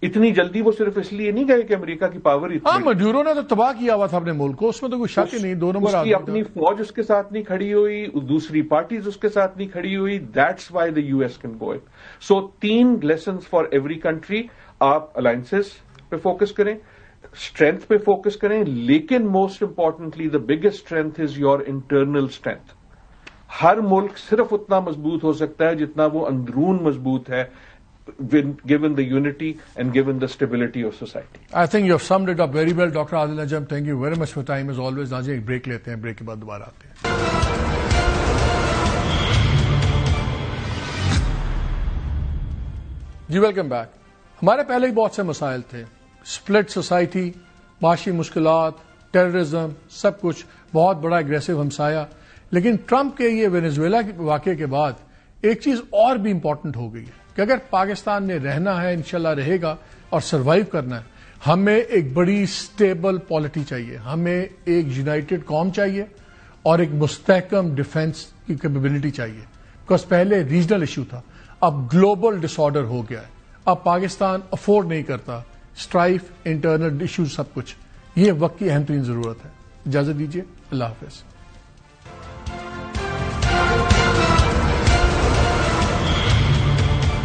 Speaker 7: اتنی جلدی وہ صرف اس لیے نہیں گئے کہ امریکہ کی پاور ہی,
Speaker 1: ہاں مڈورو نے تو تباہ کیا ہوا تھا اپنے ملک کو, اس میں تو کوئی شک ہی نہیں. 2 نمبر
Speaker 7: آدمی, اپنی فوج اس کے ساتھ نہیں کھڑی ہوئی, دوسری پارٹیز اس کے ساتھ نہیں کھڑی ہوئی. دیٹس وائی دا یو ایس کین گو اٹ. So 3 lessons for every country. آپ الائنسز پہ فوکس کریں, اسٹرینتھ پہ فوکس کریں, لیکن most importantly the biggest strength is your internal strength. ہر ملک صرف اتنا مضبوط ہو سکتا ہے جتنا وہ اندرون مضبوط ہے, given the unity and given the stability of society.
Speaker 1: I think you have summed it up very well, Dr. Adil Najam. Thank you very much for your time as always. ناظرین ایک بریک لیتے ہیں, break کے بعد دوبارہ آتے ہیں. جی welcome back. ہمارے پہلے ہی بہت سے مسائل تھے, سپلٹ سوسائٹی, معاشی مشکلات, ٹیررزم, سب کچھ بہت بڑا اگریسو ہمسایہ. لیکن ٹرمپ کے یہ وینزویلا کے واقعے کے بعد ایک چیز اور بھی امپورٹنٹ ہو گئی ہے کہ اگر پاکستان نے رہنا ہے, انشاءاللہ رہے گا, اور سروائیو کرنا ہے, ہمیں ایک بڑی سٹیبل پالیٹی چاہیے, ہمیں ایک یونائٹڈ قوم چاہیے, اور ایک مستحکم ڈیفنس کی کیپیبلٹی چاہیے. بیکاز پہلے ریجنل ایشو تھا, اب گلوبل ڈس آرڈر ہو گیا ہے. اب پاکستان افورڈ نہیں کرتا اسٹرائف, انٹرنل ایشوز, سب کچھ. یہ وقت کی اہم ترین ضرورت ہے. اجازت دیجیے, اللہ حافظ.